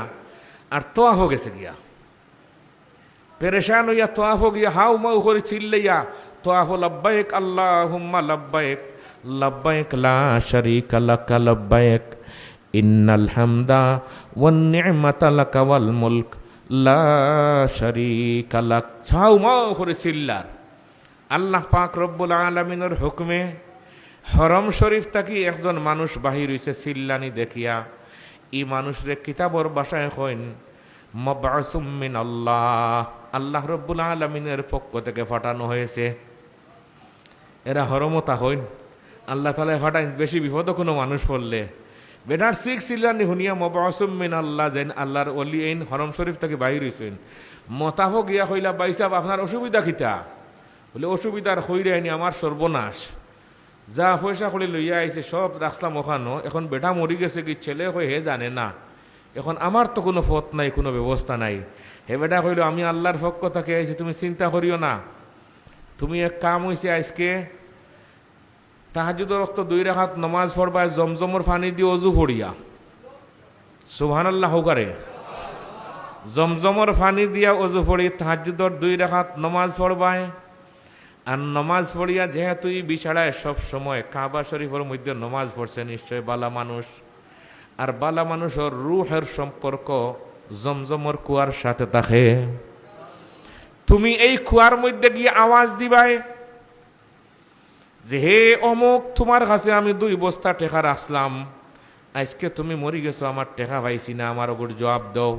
[SPEAKER 1] আর তোয়াফ গেছে গিয়া, পেরেশান হইয়া তোয়াফ গিয়া হাউ মাউ করে চিল্লাইয়া তোয়াফ লাব্বাইক আল্লাহুম্মা লাব্বাইক লাব্বাইক লা শারীকা লাকা লাব্বাইক ইন্নাল হামদা ওয়ান নি'মাতা লাকা ওয়াল মুলক লা শারীকা লাক। হাউ মাউ করে চিল্লার। আল্লাহ পাক রব্বুল আলামিনের হুকমে হরম শরীফ থাকি একজন মানুষ বাহির হইছে চিল্লানি দেখিয়া, ই মানুষরে কিতাবর বাসায় কইন মাবআসুম মিন আল্লাহ, আল্লাহ রব্বুল আলামিনের পক্ষ থেকে ফাটানো হয়েছে। এরা হরমতা হইন আল্লাহ তাআলা ফাটাই, বেশি বিপদ কোনো মানুষ পড়লে বেটার শিখ চিল্লানি শুনিয়া মাবআসুম মিন আল্লাহ, যেন আল্লাহর ওলি আইন হরম শরীফ থেকে বাহির হইছেন। মতাফ গিয়া কইলা ভাই সাহেব আপনার অসুবিধা কিতা? বলে অসুবিধার হইরে আইনি আমার সর্বনাশ, যা পয়সা করে লইয়া আইছে সব রাখলাম ওখানো, এখন বেটা মরি গেছে কি ছেলে হয়ে হে জানে না, এখন আমার তো কোনো পথ নাই, কোনো ব্যবস্থা নাই। হে বেটা কইল আমি আল্লাহর পক্ষ থেকে আইছি, তুমি চিন্তা করিও না, তুমি এক কাম হইছে আজকে তাহাজ্জুদের ওয়াক্ত 2 রাকাত নামাজ পড়বা, জমজমর পানি দিয়ে ওযু পড়িয়া, সুবহানাল্লাহ হোকারে, জমজমর পানি দিয়া ওযু পড়ি তাহাজ্জুদের 2 রাকাত নামাজ পড়বায়। আর নমাজ পড়িয়া যেহেতু বিছাড়ায় সব সময় কাবা শরীফের মধ্যে নমাজ পড়ছে, নিশ্চয় বালা মানুষ, আর বালা মানুষের রুহের সম্পর্ক জমজমর কুয়ার সাথে থাকে। তুমি এই কুয়ার মধ্যে গিয়ে আওয়াজ দিবাই যে হে অমুক, তোমার কাছে আমি 2 বস্তা টেকা রাখলাম, আজকে তুমি মরি গেছো, আমার টেকা পাইছি না, আমার ওপর জবাব দাও।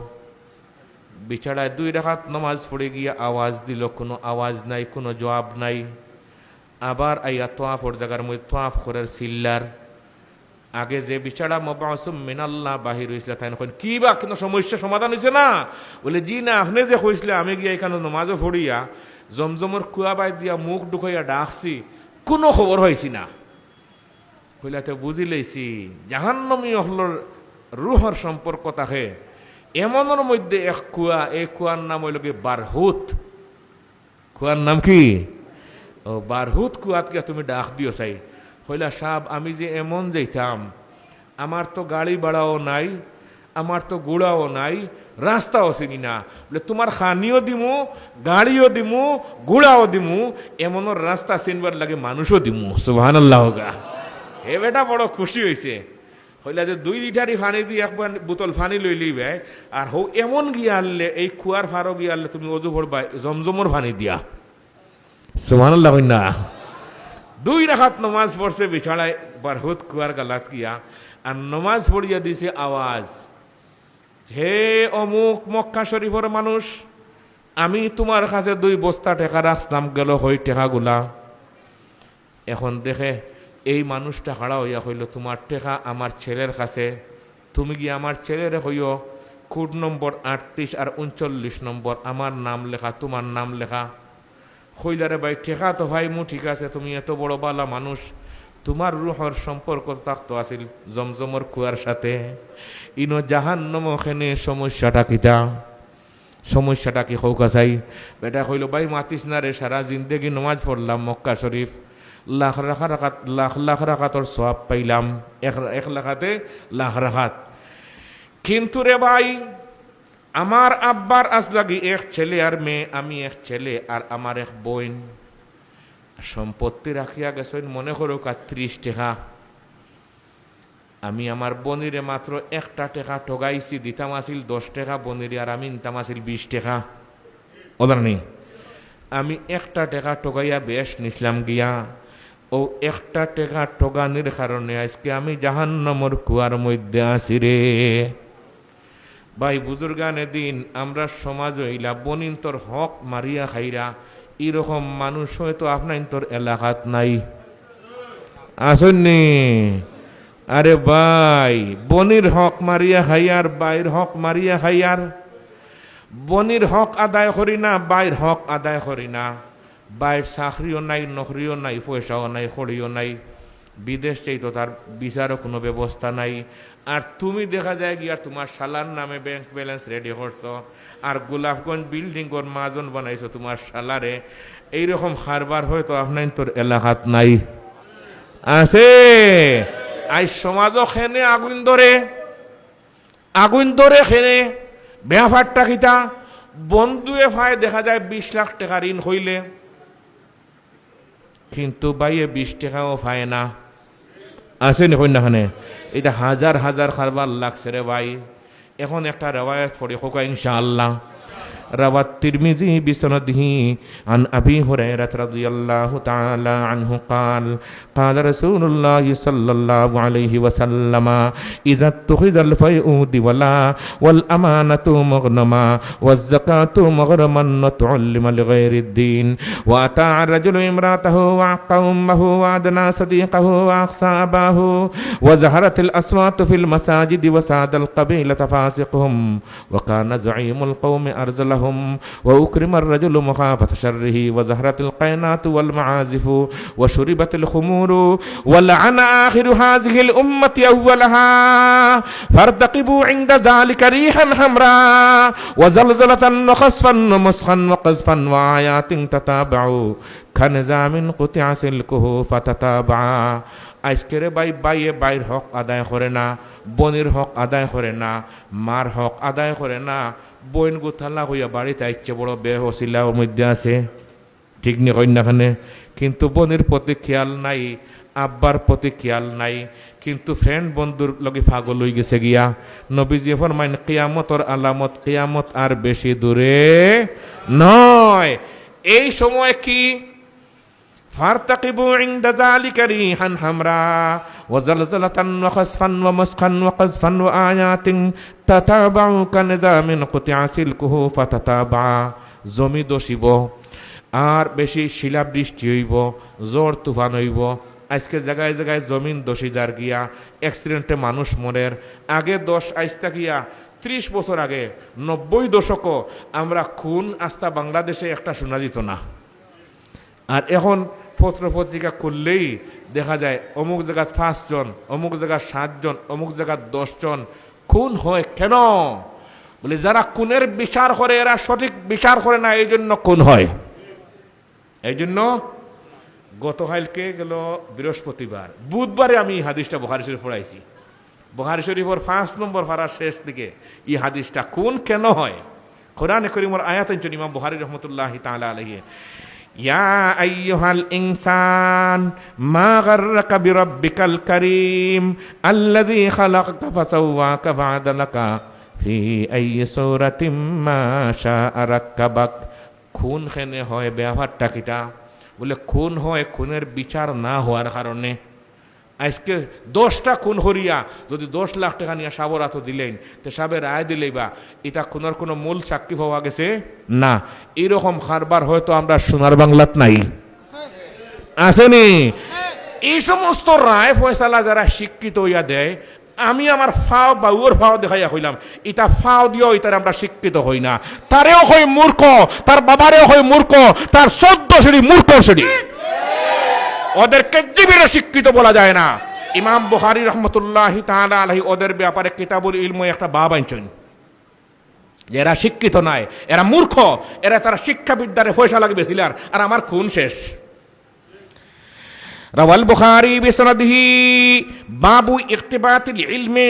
[SPEAKER 1] বিছাড়ায় 2 রাকাত নামাজ পড়ে গিয়ে আওয়াজ দিল, কোনো আওয়াজ নাই, কোনো জবাব নাই। আবার আইয়া তোয়াফর জায়গার মধ্যে তোয়াফ করার চিল্লার। আগে যে বিছাড়া মাবআসুম মিনাল্লাহ বাহির হয়েছিল, তাই এখন কি বা কোনো সমস্যা সমাধান হয়েছে না? বলে জি না, আপনি যে কইছিলে আমি গিয়া এখানে নামাজও পড়িয়া জমজমর কুয়া বাই দিয়া মুখ ঢুকাইয়া ডাকছি, কোনো খবর হয়েছি না। কইলাতে বুঝি লইছি জাহান্নামী হলোর রুহর সম্পর্ক থাকে। এমনের মধ্যে এক কুয়া, এই কুয়ার নাম হইল কি বারহুত। কুয়ার নাম কি? ও বারহুত কুয়াতকে তুমি ডাক দিও চাই। কইলা সাহেব আমি যে এমন যাইতাম, আমার তো গাড়ি ভাড়াও নাই, আমার তো গুড়াও নাই, রাস্তাও চিনি না। বলে তোমার খানিও দিমু, গাড়িও দিমু, গুড়াও দিমু, এমনের রাস্তা চিনবার লাগে মানুষও দিমু। সুবহানাল্লাহ। এ বেটা বড় খুশি হয়েছে। হইলা যে 2 লিটারই পানি দিয়ে একবার বোতল পানি লই লিবে আর হো এমন গিয়া আনলে এই কুয়ার ফারো গিয়া আনলে তুমি অজু করবা জমজমর পানি দিয়া সুবহানাল্লাহ কইনা 2 রাকাত নামাজ পড়ছে বিছানায় বারহুত কুয়ার গালাত গিয়া আর নামাজ পড়িয়া দিছে আওয়াজ হে অমুক মক্কা শরীফের মানুষ আমি তোমার কাছে 2 বস্তা টাকা রাখলাম গেল হই টাকাগুলা এখন দেখে এই মানুষটা খাড়া হইয়া কইল তোমার টাকা আমার ছেলের কাছে তুমি গিয়ে আমার ছেলের হইও কোড নম্বর 38 আর 39 নম্বর আমার নাম লেখা তোমার নাম লেখা কইলারে ভাই টাকা তো ভাই মু ঠিক আছে তুমি এত বড় বালা মানুষ তোমার রুহর সম্পর্ক থাকতো আসিল জমজমর কুয়ার সাথে ইনো জাহান্নাম ওখানে সমস্যাটা কি হৌকা চাই বেটা কইল ভাই মাতিস না রে সারা জিন্দেগি নমাজ পড়লাম মক্কা শরীফ লাখ লাখ রাকাতর সওয়াব পাইলাম এক লাখাতে লাখ রাকাত কিন্তু রে ভাই আমার আব্বার আজ লাগি এক ছেলে আর মেয়ে আমি এক ছেলে আর আমার এক বোন সম্পত্তি রাখিয়া গেছেন মনে করো 30 টাকা আমি আমার বনিরে মাত্র 1 টাকা ঠগাইছি দিতাম আসিল 10 টাকা বনিরে আর আমি নিতাম আসিল 20 টাকা ওদার নেই আমি 1 টাকা ঠগাইয়া বেশ নিছিলাম গিয়া ও 1 টাকা ঠগানির কারণে আজকে আমি জাহান্নামের কুয়ার মধ্যে আছি রে ভাই বুজুর্গানে দিন আমরা সমাজ হইলা বনিন তোর হক মারিয়া খাইরা এরকম মানুষ হয়তো আপনার তোর এলাকাত নাই আসেননি আরে ভাই বনির হক মারিয়া খাইয়ার বাইর হক মারিয়া খাইয়ার বনির হক আদায় করি না বাইর হক আদায় করি না বাইর চাকরিও নাই নকরিও নাই পয়সাও নাই খড়িও নাই বিদেশ চাইতো তার বিচারও কোনো ব্যবস্থা নাই আর তুমি দেখা যায় গিয়া তোমার শালার নামে ব্যাংক ব্যালেন্স রেডি করছো আর গোলাপগঞ্জ বিল্ডিং ওর মাজন বানাইছো তোমার শালারে এইরকম কারবার হয়তো আপনার তোর এলাকাত নাই আছে আই সমাজও খেনে আগুন ধরে খেনে ব্যাপারটা কিতা বন্ধুয়ে ভাই দেখা যায় 20 লাখ টাকা ঋণ হইলে কিন্তু বাইয়ে 20 টাকাও পায় না আছে নি কন্যাখানে এটা হাজার হাজার কারবার লাগছে রে ভাই এখন একটা রেওয়ায়াত পড়ি হোকা ইনশাআল্লাহ روى الترمذي بسنده عن أبي هريرة رضي الله تعالى عنه قال قال رسول الله صلى الله عليه وسلم إذا اتخذ الفيء دولا والأمانة مغنما والزكاة مغرما وتعلم لغير الدين وأتى الرجل امرأته وعق أمه وأدنى صديقه وأقصى أباه وزهرت الأصوات في المساجد وساد القبيلة فاسقهم وكان زعيم القوم أرزله وأكرم الرجل مخافة شره وزهرت القينات والمعازف وشربت الخمور ولعن آخر هذه الأمة أولها فارتقبوا عند ذلك ريحا حمراء وزلزلة وخسفا ومسخا وقذفا وآيات تتابعوا كنظام قطع سلكه فتتابع আজকের বাইয়ে বাইর হক আদায় করে না বনির হক আদায় করে না মার হক আদায় করে না বইন গুথালা হইয়া বাড়িতে ইচ্ছে বড় বেহসিলা ওর মধ্যে আছে ঠিক নি কন্যাখানে কিন্তু বনির প্রতি খেয়াল নাই আব্বার প্রতি খেয়াল নাই কিন্তু ফ্রেন্ড বন্ধুর লগে পাগল হয়ে গেছে গিয়া নবীজি ফরমাইন কিয়ামতের আলামত কিয়ামত আর বেশি দূরে নয় এই সময় কি فارتقبوا عند ذلك ريحا حمراء وزلزلة وخسفا ومسخا وقذفا وآيات تتابع كنظام قطع سلكه فتتابع জমি দশিব আর বেশি শিলা বৃষ্টি হইব জোর তুফান হইব আজকে জায়গায় জায়গায় জমিন দশি যার গিয়া অ্যাক্সিডেন্টে মানুষ মরের আগে 10 আইস্তা গিয়া 30 বছর আগে 90 দশকও আমরা খুন আস্তা বাংলাদেশে একটা শোনা যেত না আর এখন পত্র পত্রিকা করলেই দেখা যায় অমুক জায়গা 5 জন অমুক জায়গা 7 জন অমুক জায়গা 10 জন খুন হয় কেন বলে যারা খুনের বিচার করে এরা সঠিক বিচার করে না এই জন্য খুন হয় এই জন্য গতকালকে গেল বৃহস্পতিবার বুধবারে আমি এই হাদিসটা বুখারী শরীফ পড়াইছি বুখারী শরীফের 5 নম্বর পারার শেষ দিকে এই হাদিসটা খুন কেন হয় কোরআনে কারীমের আয়াত ইমাম বুখারী রাহমাতুল্লাহি তাআলা আলাইহি ইয়া আইয়ুহাল ইনসান মা গাররাকা বিরাব্বিকাল কারীম আল্লাযী খালাকাকা ফাসাওয়াকা ফাআদালাকা ফি আইয়ি সূরাতিম মা শাআ রাক্কাবাক। খুন খেনে হয় ব্যবহারটা কিটা? বলে খুন হয় খুনের বিচার না হওয়ার কারণে। আজকে 10টা খুন হরিয়া যদি 10 লাখ টাকা নিয়ে সাবর হাতে দিলেন, তো সাবে রায় দিলেই বা এটা খুনের কোনো মূল সাক্ষী হওয়া গেছে না। এরকম কারবার হয়তো আমরা সোনার বাংলাত নাই, আসেনি? এই সমস্ত রায় ফয়সালা যারা শিক্ষিত হইয়া দেয়, আমি আমার ফাও বা ওর ফাও দেখাইয়া হইলাম, এটা ফাও দিয়েও এটার আমরা শিক্ষিত হই না। তারেও হই মূর্খ, তার বাবারেও হই মূর্খ, তার 14 শ্রেণী মূর্খ শ্রেণী, ওদেরকে জীবিত শিক্ষিত বলা যায় না। ইমাম বুখারী রহমতুল্লাহি তাআলা আলাইহি ওদের ব্যাপারে কিতাবুল ইলম একটা বাব আনছেন, এরা শিক্ষিত নয়, এরা মূর্খ, এরা তারা শিক্ষা বিদ্যারে ফয়সালা লাগবে দিলার, আর আমার খুন শেষ। রাওয়াল বুখারী বিসনাদিহি বাবু ইক্তিবাতিল ইলমি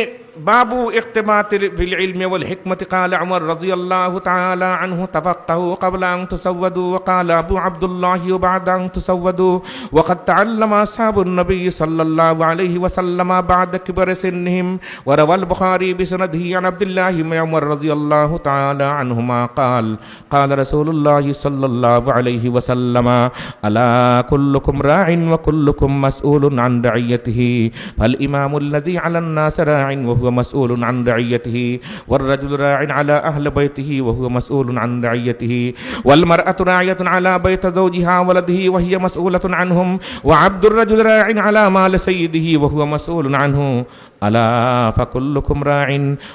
[SPEAKER 1] باب اقتباس في العلم والحكمة قال عمر رضي الله تعالى عنه تفقهوا قبل أن تسودوا وقال أبو عبد الله بعد أن تسودوا وقد تعلم أصحاب النبي صلى الله عليه وسلم بعد كبر سنهم. وروى البخاري بسنده عن عبد الله بن عمر رضي الله تعالى عنهما قال قال رسول الله صلى الله عليه وسلم ألا كلكم راع وكلكم مسؤول عن رعيته فالإمام الذي على الناس راع وهو مسؤول عن رعيته والرجل راع على أهل بيته وهو مسؤول عن رعيته والمرأة راعية على بيت زوجها ولده وهي مسؤولة عنهم وعبد الرجل راع على مال سيده وهو مسؤول عنه ألا فكلكم راع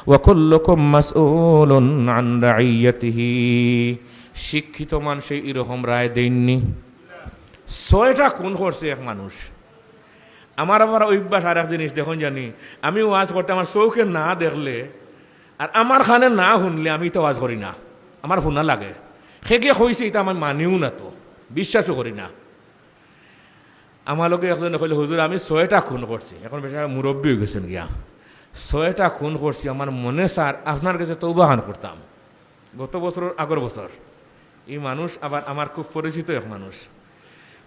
[SPEAKER 1] وكلكم مسؤول عن رعيته. শিক্ষিত মানুষ এরকম রায় দেননি। 6টা খুন করছে এক মানুষ। আমার অভ্যাস আর এক জিনিস দেখুন জানি, আমি ওয়াজ করতে আমার চৌকে না দেখলে আর আমার খানে না শুনলে আমি তো ওয়াজ করি না, আমার শোনা লাগে। সেকে হয়েছে এটা আমি মানিও না, তো বিশ্বাসও করি না। আমার লোকে একজনে কইলে হুজুর আমি 6টা খুন করছি, এখন বেচারা মুরব্বী হয়ে গেছেন গিয়া, 6টা খুন করছি, আমার মনে স্যার আপনার কাছে তৌবাহান করতাম। গত বছর আগের বছর এই মানুষ আবার আমার খুব পরিচিত এক মানুষ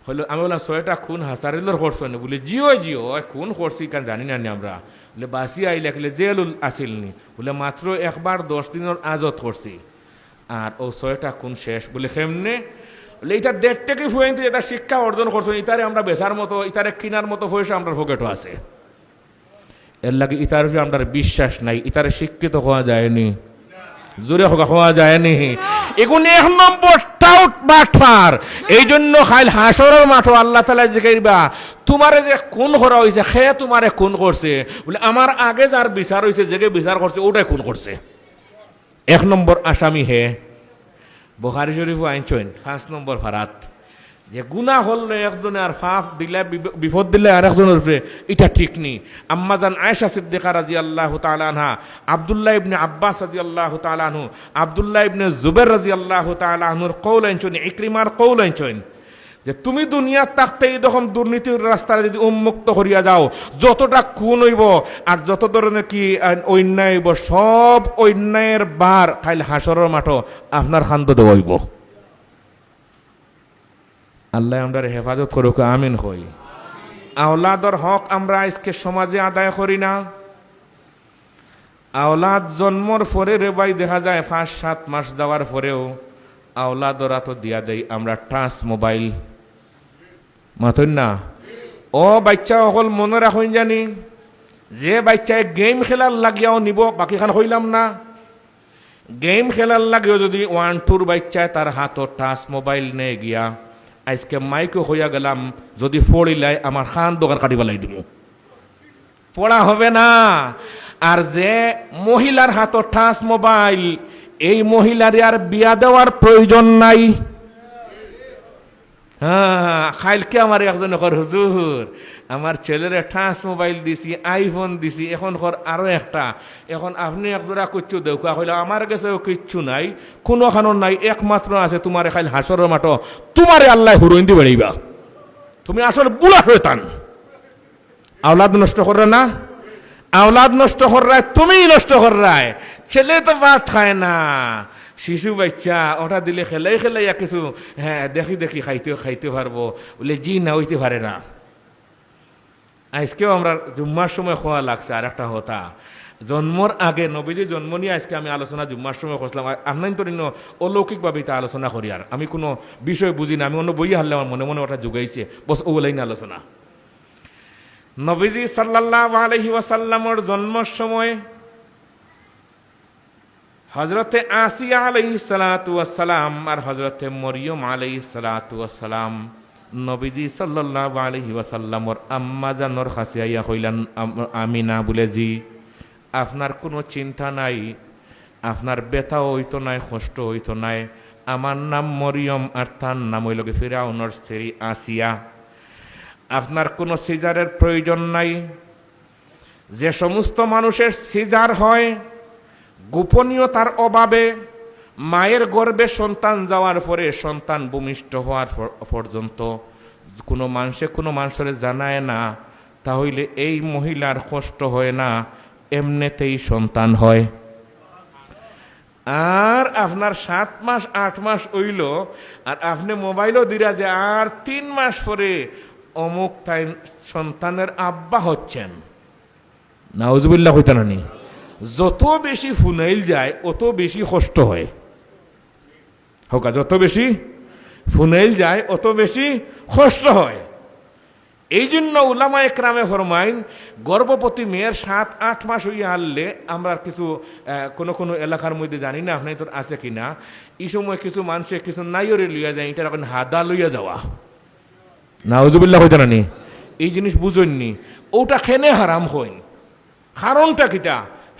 [SPEAKER 1] হলো। আমি বললাম 6টা খুন হাসারিলোর করছো না? বলে জিও জিও খুন করছি কারণ জানি না আমরা। বলে বাসি আই লেখলে জেলুল আসিলনি, বলে মাত্র একবার 10 দিনের আজত করছি আর ও 6টা খুন শেষ। বলে কেমনে? বলে এটা 1.5 থেকে ফুয়েন্তে এটা শিক্ষা অর্জন করছো, ইতারে আমরা বেচার মতো ইতারে কিনার মতো পয়সা আমরা পকেটও আছে, এর লাগে ইতার আমরা বিশ্বাস নাই, ইতারে শিক্ষিত হওয়া যায়নি, জোরে হওয়া যায়নি। এগুন 1 নম্বর টাউট বাটফার। এই জন্য খাইল হাসরের মাঠও আল্লাহ তাআলা জিগাইবা তোমারে যে খুন করা হয়েছে সে তোমারে খুন করছে, বলে আমার আগে যার বিচার হয়েছে যে বিচার করছে ওটাই খুন করছে। 1 নম্বর আসামি হে। বুখারী শরীফ আইনছেন 5 নম্বর ফারাত, যে গুনাহ হলে একজনে আর ফাফ দিলে বিপদ দিলে আর একজনের উপরে, এটা ঠিক নেই। আম্মাজান আয়েশা সিদ্দিকা রাদিয়াল্লাহু তাআলা আনহা, আব্দুল্লাহ ইবনে আব্বাস রাদিয়াল্লাহু তাআলা আনহু, আব্দুল্লাহ ইবনে জুবাইর রাদিয়াল্লাহু তাআলা আনহুর কওল আনছেন, ইকরিমার কওল আনছেন যে তুমি দুনিয়ার থাকতে যখন দুর্নীতির রাস্তায় যদি উন্মুক্ত করিয়া যাও, যতটা খুন হইব আর যত ধরনের কি অন্যায় হইব, সব অন্যায়ের বার খাইল হাসরের মাঠও আপনার খান্দ দেওয়াইব। আল্লাহ আমরা হেফাজত করুক, আমিন হই। আওলাদর হক আমরা আজকে সমাজে আদায় করি না। আওলাদ জন্মর পরে রেবাই দেখা যায় 5-7 মাস যাওয়ার পরেও আওলাদরা তো দিয়া দেই আমরা টাচ মোবাইল, মাথুন না? ও বাচ্চা অকল মনে রাখুন জানি, যে বাচ্চায় গেম খেলার লাগিয়াও নিব, বাকিখান হইলাম না। গেম খেলার লাগেও যদি 1-2 বাচ্চায় তার হাতও টাচ মোবাইল নিয়ে গিয়া আজকে মাইকও হইয়া গেলাম, যদি পড়িলাই আমার খান দোকান কাটি পেলাই দিব, পড়া হবে না। আর যে মহিলার হাতও টাচ মোবাইল, এই মহিলার আর বিয়া দেওয়ার প্রয়োজন নাই। হ্যাঁ, খাইলকে আমার একজন কর হুজুর আমার ছেলের টাচ মোবাইল দিছি, আইফোন দিছি, এখন কর আরো একটা, এখন আপনি একজোড়া কিচ্ছু দেখা হইলে আমার কাছেও কিচ্ছু নাই, কোনোখানো নাই, একমাত্র আছে তোমার খাইল হাসরের মাঠ, তোমারে আল্লাহ হুরইন দি বেড়াইবা, তুমি আসলে বুড়া শয়তান। আওলাদ নষ্ট করে না, আওলাদ নষ্ট কর রায়, তুমিই নষ্ট কর রায়। ছেলে তো ভাত খায় না, শিশু বাচ্চা ওটা দিলে খেলাই খেলাইয়া কিছু হ্যাঁ দেখি দেখি খাইতে পারবো বলে জি না হইতে পারে না। আজকেও আমরা জুম্মার সময় খোয়া লাগছে। আর একটা হতা জন্মর আগে নবীজি জন্ম নিয়ে আজকে আমি আলোচনা জুম্মার সময় করছিলাম। আপনার তো অলৌকিকভাবে তা আলোচনা করি। আর আমি কোনো বিষয় বুঝি না, আমি অন্য বই হারলে আমার মনে মনে ওটা যোগাইছে বস ওগুলাই না আলোচনা। নবীজি সাল্লাল্লাহু আলাইহি ওয়াসাল্লামের জন্মের সময় হজরতে আসিয়া আলাইহিস সালাতু ওয়াস সালাম আর হজরতে মরিয়ম আলাইহিস সালাতু ওয়াস সালাম নবীজি সাল্লাল্লাহু আলাইহি ওয়াসাল্লামর আম্মা জানর কাছে আইয়া কইলেন, আমিনা বলে জি আপনার কোনো চিন্তা নাই, আপনার ব্যথা হইতো নাই, কষ্ট হইতো নাই। আমার নাম মরিয়ম আর তার নাম হইল ফিরআউনের স্ত্রী আসিয়া। আপনার কোনো সিজারের প্রয়োজন নাই। যে সমস্ত মানুষের সিজার হয় গোপনীয়তার অভাবে, মায়ের গর্ভে সন্তান যাওয়ার পরে সন্তান ভূমিষ্ঠ হওয়ার পর্যন্ত কোনো মানুষের জানায় না, তাহলে এই মহিলার কষ্ট হয় না, এমনিতেই সন্তান হয়। আর আপনার 7 মাস 8 মাস হইল আর আপনি মোবাইলও দিরা যে আর 3 মাস পরে অমুক তাই সন্তানের আব্বা হচ্ছেন, নাউজুবিল্লাহ হইতা নানি। যত বেশি ফুনাইল যায় অত বেশি কষ্ট হয়। হোকা যত বেশি ফুনাইল যায় অত বেশি কষ্ট হয়। এই জন্য উলামা একরামে ফরমাইন গর্ভবতী মেয়ের 7-8 মাস হইয়া আনলে আমরা কিছু কোনো এলাকার মধ্যে জানি না আপনি তোর আছে কিনা, এই সময় কিছু মানুষে কিছু নাইরে লইয়া যায়, এটা এখন হাদা লইয়া যাওয়া, নাউজুবিল্লাহ হইতা নানি। এই জিনিস বুঝেননি, ওটা খেনে হারাম হইন। কারণটা কিটা?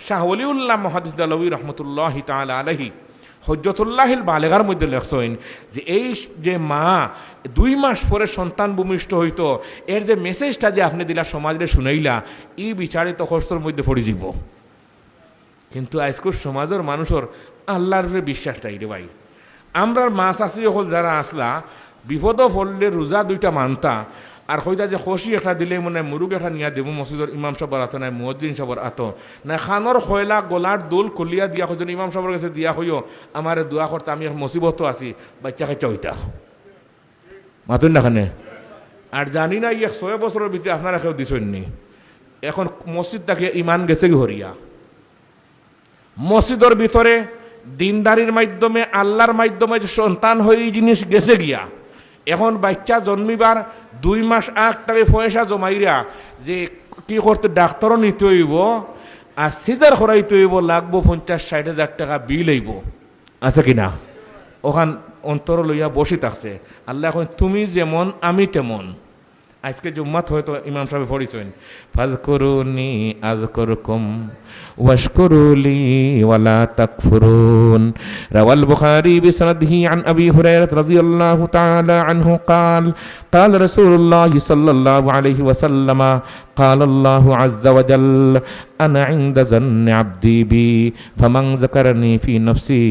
[SPEAKER 1] শাহ ওলিউল্লাহ মুহাদ্দিস দালাওয়ি রহমতুল্লাহি তাআলা আলাইহি হজ্জতুল্লাহিল বালেগার মধ্যে লেখছেন যে এই যে মা 2 মাস পরে সন্তান ভূমিষ্ঠ হইতো, এর যে মেসেজটা যে আপনি দিলা সমাজে শুনাইলা, এই বিচারে তো কষ্টর মধ্যে পড়ে যাব। কিন্তু আজকের সমাজের মানুষের আল্লাহর বিশ্বাসটাই রে ভাই। আমরা মা চাষি হল যারা আসলা বিপদ পড়লে রোজা 2টা মানতা আর কইতা যে খসি একটা দিলে মানে মুরুগ একটা নিয়া দেবো মসজিদের ইমাম সাহেবের আতো নাই মুয়াজ্জিন সাহেবের আতো না খানোর খয়লা গলার দোল কলিয়া দিয়া হইজন ইমাম সাহেবের কাছে দিয়া হইও আমার দোয়া করতে আমি মুসিবত আছি বাচ্চা খাইচা হইতা মাতুন না খানে। আর জানি না 6 বছরের ভিতরে আপনারা কেউ দিছেননি। এখন মসজিদটাকে ইমান গেছে কি হরিয়া, মসজিদের ভিতরে দিনদারির মাধ্যমে আল্লাহর মাধ্যমে যে সন্তান হয়ে এই জিনিস গেছে গিয়া। এখন বাচ্চা জন্মিবার 2 মাস আগটাকে পয়সা জমাইরা যে কি করতে ডাক্তারও নিতে হইব আর সিজার করাইতে হইব, লাগবো 50-60 হাজার টাকা বিল হইব, আছে কিনা? ওখান অন্তর লইয়া বসে থাকছে। আল্লাহ এখন তুমি যেমন আমি তেমন। আজকে জুম্মাত হয়তো ইমাম সাহেব পড়িছেন ফাযকুরুনি আযকুরকুম ওয়াশকুরুলি ওয়ালা তাকফুরুন। রাওয়াল বুখারী বিসনাদিহি আন আবি হুরায়রা রাদিয়াল্লাহু তাআলা আনহু قال قال رسول الله صلى الله عليه وسلم قال الله عز وجل أنا عند ظن عبدي بي فمن ذكرني في نفسي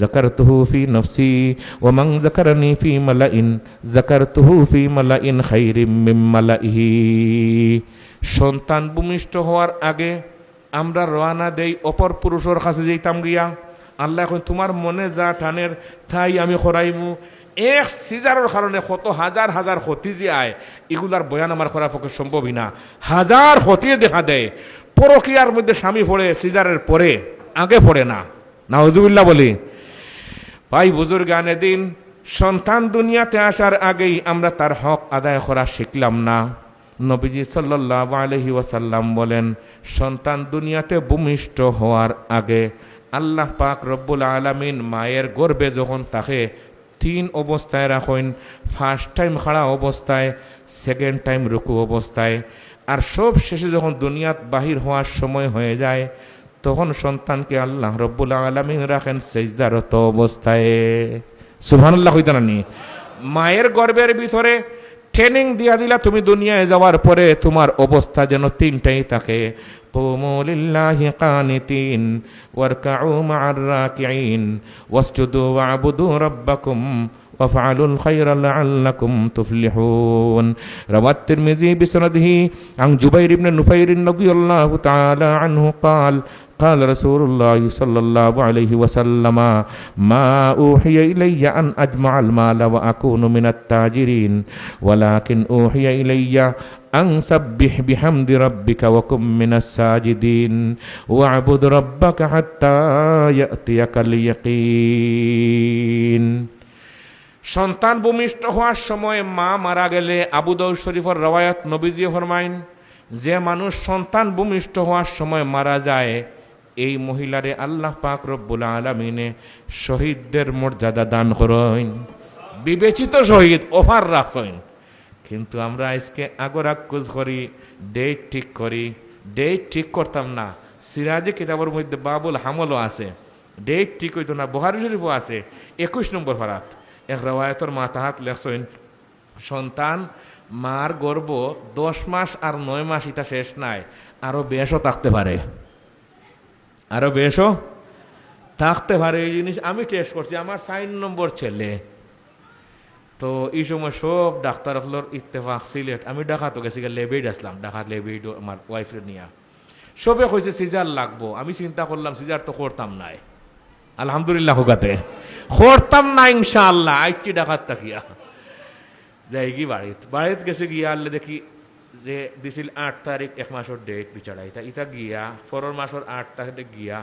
[SPEAKER 1] ذكرته في نفسي ومن ذكرني في ملأ ذكرته في ملأ خير من ملئه। সন্তান ভূমিষ্ঠ হওয়ার আগে আমরা রওনা দেই অপর পুরুষের কাছে যেতাম গিয়া, আল্লাহ এখন তোমার মনে যা টানের তাই আমি করাইমু। এক সিজারের কারণে কত হাজার হাজার ক্ষতি যে আয়, এগুলার বয়ান আমার করা পক্ষে সম্ভবই না। হাজার ক্ষতি দেখা দেয়। পরকীয়ার মধ্যে স্বামী পড়ে সিজারের পরে, আগে পড়ে না, নাউজুবিল্লাহ বলি। ভাই বুজুর্গানে দিন, সন্তান দুনিয়াতে আসার আগেই আমরা তার হক আদায় করা শিখলাম না। নবীজি সাল্লাল্লাহু আলাইহি ওয়াসাল্লাম বলেন, সন্তান দুনিয়াতে ভূমিষ্ঠ হওয়ার আগে আল্লাহ পাক রব্বুল আলামিন মায়ের গর্ভে যখন তাকে 3 অবস্থায় রাখেন। ফার্স্ট টাইম খাড়া অবস্থায়, সেকেন্ড টাইম রুকু অবস্থায়, আর সব শেষে যখন দুনিয়াত বাহির হওয়ার সময় হয়ে যায় তখন সন্তানকে আল্লাহ রব্বুল আলামিন রাখেন সিজদারত অবস্থায়। সুবহানাল্লাহ হইতা নানি। মায়ের গর্ভের ভিতরে ট্রেনিং দিয়া দিলা, তুমি দুনিয়ায় যাওয়ার পরে তোমার অবস্থা যেন 3টাই থাকে। কুমু লিল্লাহি কানিতিন ওয়ারকাউ মা'আর রাকিঈন ওয়াসজুদু ওয়া'বুদু রাব্বাকুম ওয়াফআলুল খায়রা লাআল্লাকুম তুফলিহুন। রাওয়াত তিরমিজি বিসনাদিহি আন জুবাইর ইবনে নুফাইর রাদিয়াল্লাহু তাআলা আনহু قال قال رسول الله صلى الله عليه وسلم ما أوحي إلي أن أجمع المال وأكون من التاجرين ولكن أوحي إلي أن سبح بحمد ربك وكن من الساجدين واعبد ربك حتى يأتيك اليقين সন্তান ভূমিষ্ঠ হওয়ার সময় মা মারা গেলে আবু দাউদ শরীফের রওয়ায়াত নবীজি ফরমাইন যে মানুষ সন্তান ভূমিষ্ঠ হওয়ার সময় মারা যায় এই মহিলারে আল্লাহ পাক রব্বুল আলামিনে শহীদদের মর্যাদা দান করেন বিবেচিত শহীদ অফার রাখেন কিন্তু আমরা আজকে আগরাক্কুজ করি ডেট ঠিক করি ডেট ঠিক করতাম না সিরাজে কিতাবের মধ্যে বাবুল হামলও আছে ডেট ঠিক হইতো না বুখারী শরীফও আছে 21 নম্বর ফারাত এক রওয়ায়াতের মাতাহাত লেখছেন সন্তান মার গর্ভ 10 মাস আর 9 মাস এটা শেষ নাই আরো বেশও থাকতে পারে আরো বেশও থাকতে পারে এই জিনিস আমি টেস্ট করছি আমার 4 নম্বর ছেলে তো এই সময় সব ডাক্তারগুলোর ইত্তেফাক সিলেট আমি ঢাকাতে গেছি লেবেড আসলাম ঢাকাত লেবেড আমার ওয়াইফের নিয়ে সবে কইছে সিজার লাগবো আমি চিন্তা করলাম সিজার তো করতাম নাই আলহামদুলিল্লাহ হোগাতে করতাম না ইনশাআল্লাহ আইটি ঢাকাত তাকিয়া যাই কি বাড়িত গেছে গিয়া আল্লে দেখি যে দিছিল 8 তারিখ 1 মাসের ডেট বিচারা ইটা গিয়া 4 মাসের 8 তারিখে গিয়া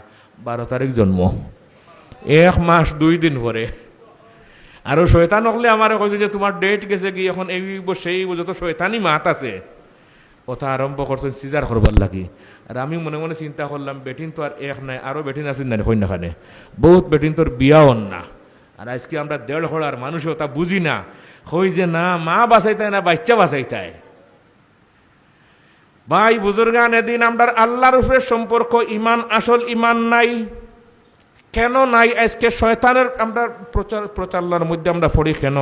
[SPEAKER 1] 12 তারিখ জন্ম 1 মাস 2 দিন পরে আর শয়তান হলে আমার কইছে যে তোমার ডেট গেছে কি এখন এই সেই যত শয়তানি মাত আছে কথা আরম্ভ করছেন সিজার করবার লাগি আর আমি মনে মনে চিন্তা করলাম বেটিন তো আর এক নাই আরো বেটিন আছেন না কন্যাখানে বহুত বেটিন তোর বিয়াও না আর আজকে আমরা 1.5 হড়ার মানুষও তা বুঝি না হই যে না মা বাঁচাইতায় না বাচ্চা বাঁচাইতায় ভাই বুজুর্গান এদিন আমরা আল্লাহর উপরে সম্পর্ক ইমান আসল ইমান নাই কেন নাই আজকে শয়তানের আমরা প্রচারণার মধ্যে আমরা পড়ি কেন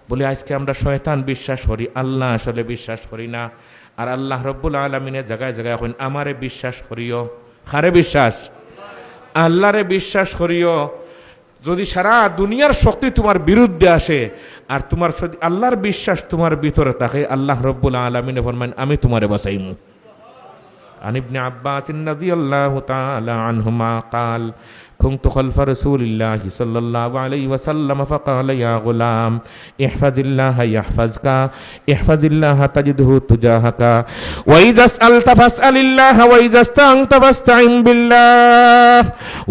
[SPEAKER 1] বলে আজকে আমরা শয়তান বিশ্বাস করি আল্লাহ আসলে বিশ্বাস করি না আর আল্লাহ রব্বুল আলামিনের জায়গায় জায়গায় এখন আমারে বিশ্বাস করিও কারে বিশ্বাস আল্লাহরে বিশ্বাস করিও যদি সারা দুনিয়ার শক্তি তোমার বিরুদ্ধে আসে আর তোমার আল্লাহর বিশ্বাস তোমার ভিতরে থাকে আল্লাহ রব্বুল আলামিন ফরমান আমি তোমারে বাঁচাইমু عن ابن عباس رضي الله تعالى عنهما قال كنت خلف رسول الله صلى الله عليه وسلم فقال يا غلام احفظ الله يحفظك احفظ الله تجده تجاهك وإذا سألت فاسأل الله وإذا استعنت فاستعن بالله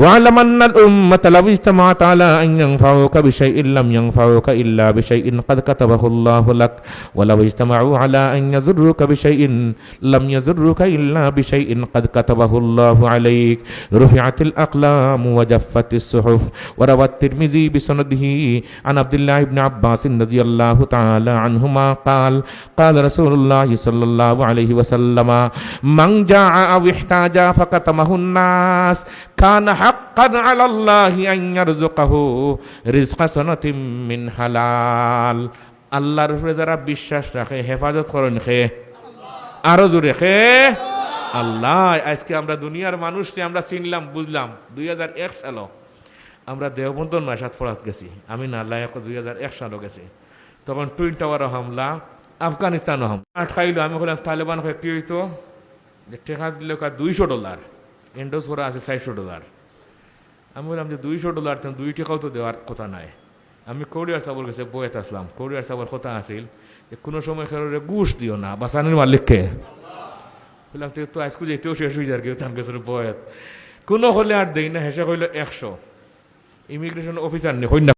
[SPEAKER 1] واعلم أن الأمة لو اجتمعت على أن ينفعوك بشيء لم ينفعوك إلا بشيء قد كتبه الله لك ولو اجتمعوا على أن يضروك بشيء لم يضروك إلا بشيء قد كتبه الله عليك رفعت الأقلام وجفت الصحف وروى الترمذي بسنده عن عبد الله بن عباس رضي الله تعالى عنهما قال قال رسول الله صلى الله عليه وسلم من جاع أو احتاج فكتمه الناس كان حقا على الله أن يرزقه رزق سنة من حلال আল্লাহর উপরে যারা বিশ্বাস রাখে হেফাজত করেন খে আরো জোরে খে আল্লাহ আজকে আমরা দুনিয়ার মানুষকে আমরা চিনলাম বুঝলাম 2001 সালে আমরা দেওবন্দর মাসাত ফরাত গেছি আমি না আল্লাহ 2001 সালে গেছি তখন টুইন টাওয়ার হামলা আফগানিস্তানও হামলা আটকাইল আমি বললাম তালেবান হয়ে কি হইতো যে টেকা দিল $200 এন্ডোস করা আছে $400 আমি বললাম যে $200 তো 2 টাকাও তো দেওয়ার কথা নাই আমি কোরিয়ার সাবর গেছে বয়েত আসলাম কোরিয়ার সাবর কথা আছিল যে কোনো সময় খেলোরে ঘুষ দিও না বাসানের মালিককে বললাম তো আজকে যেতেও শেষ হয়ে যার কেউ তার গেছে বয়েত কোনো হলে আর দেই না হেসে কইল 100 ইমিগ্রেশন অফিসার নেই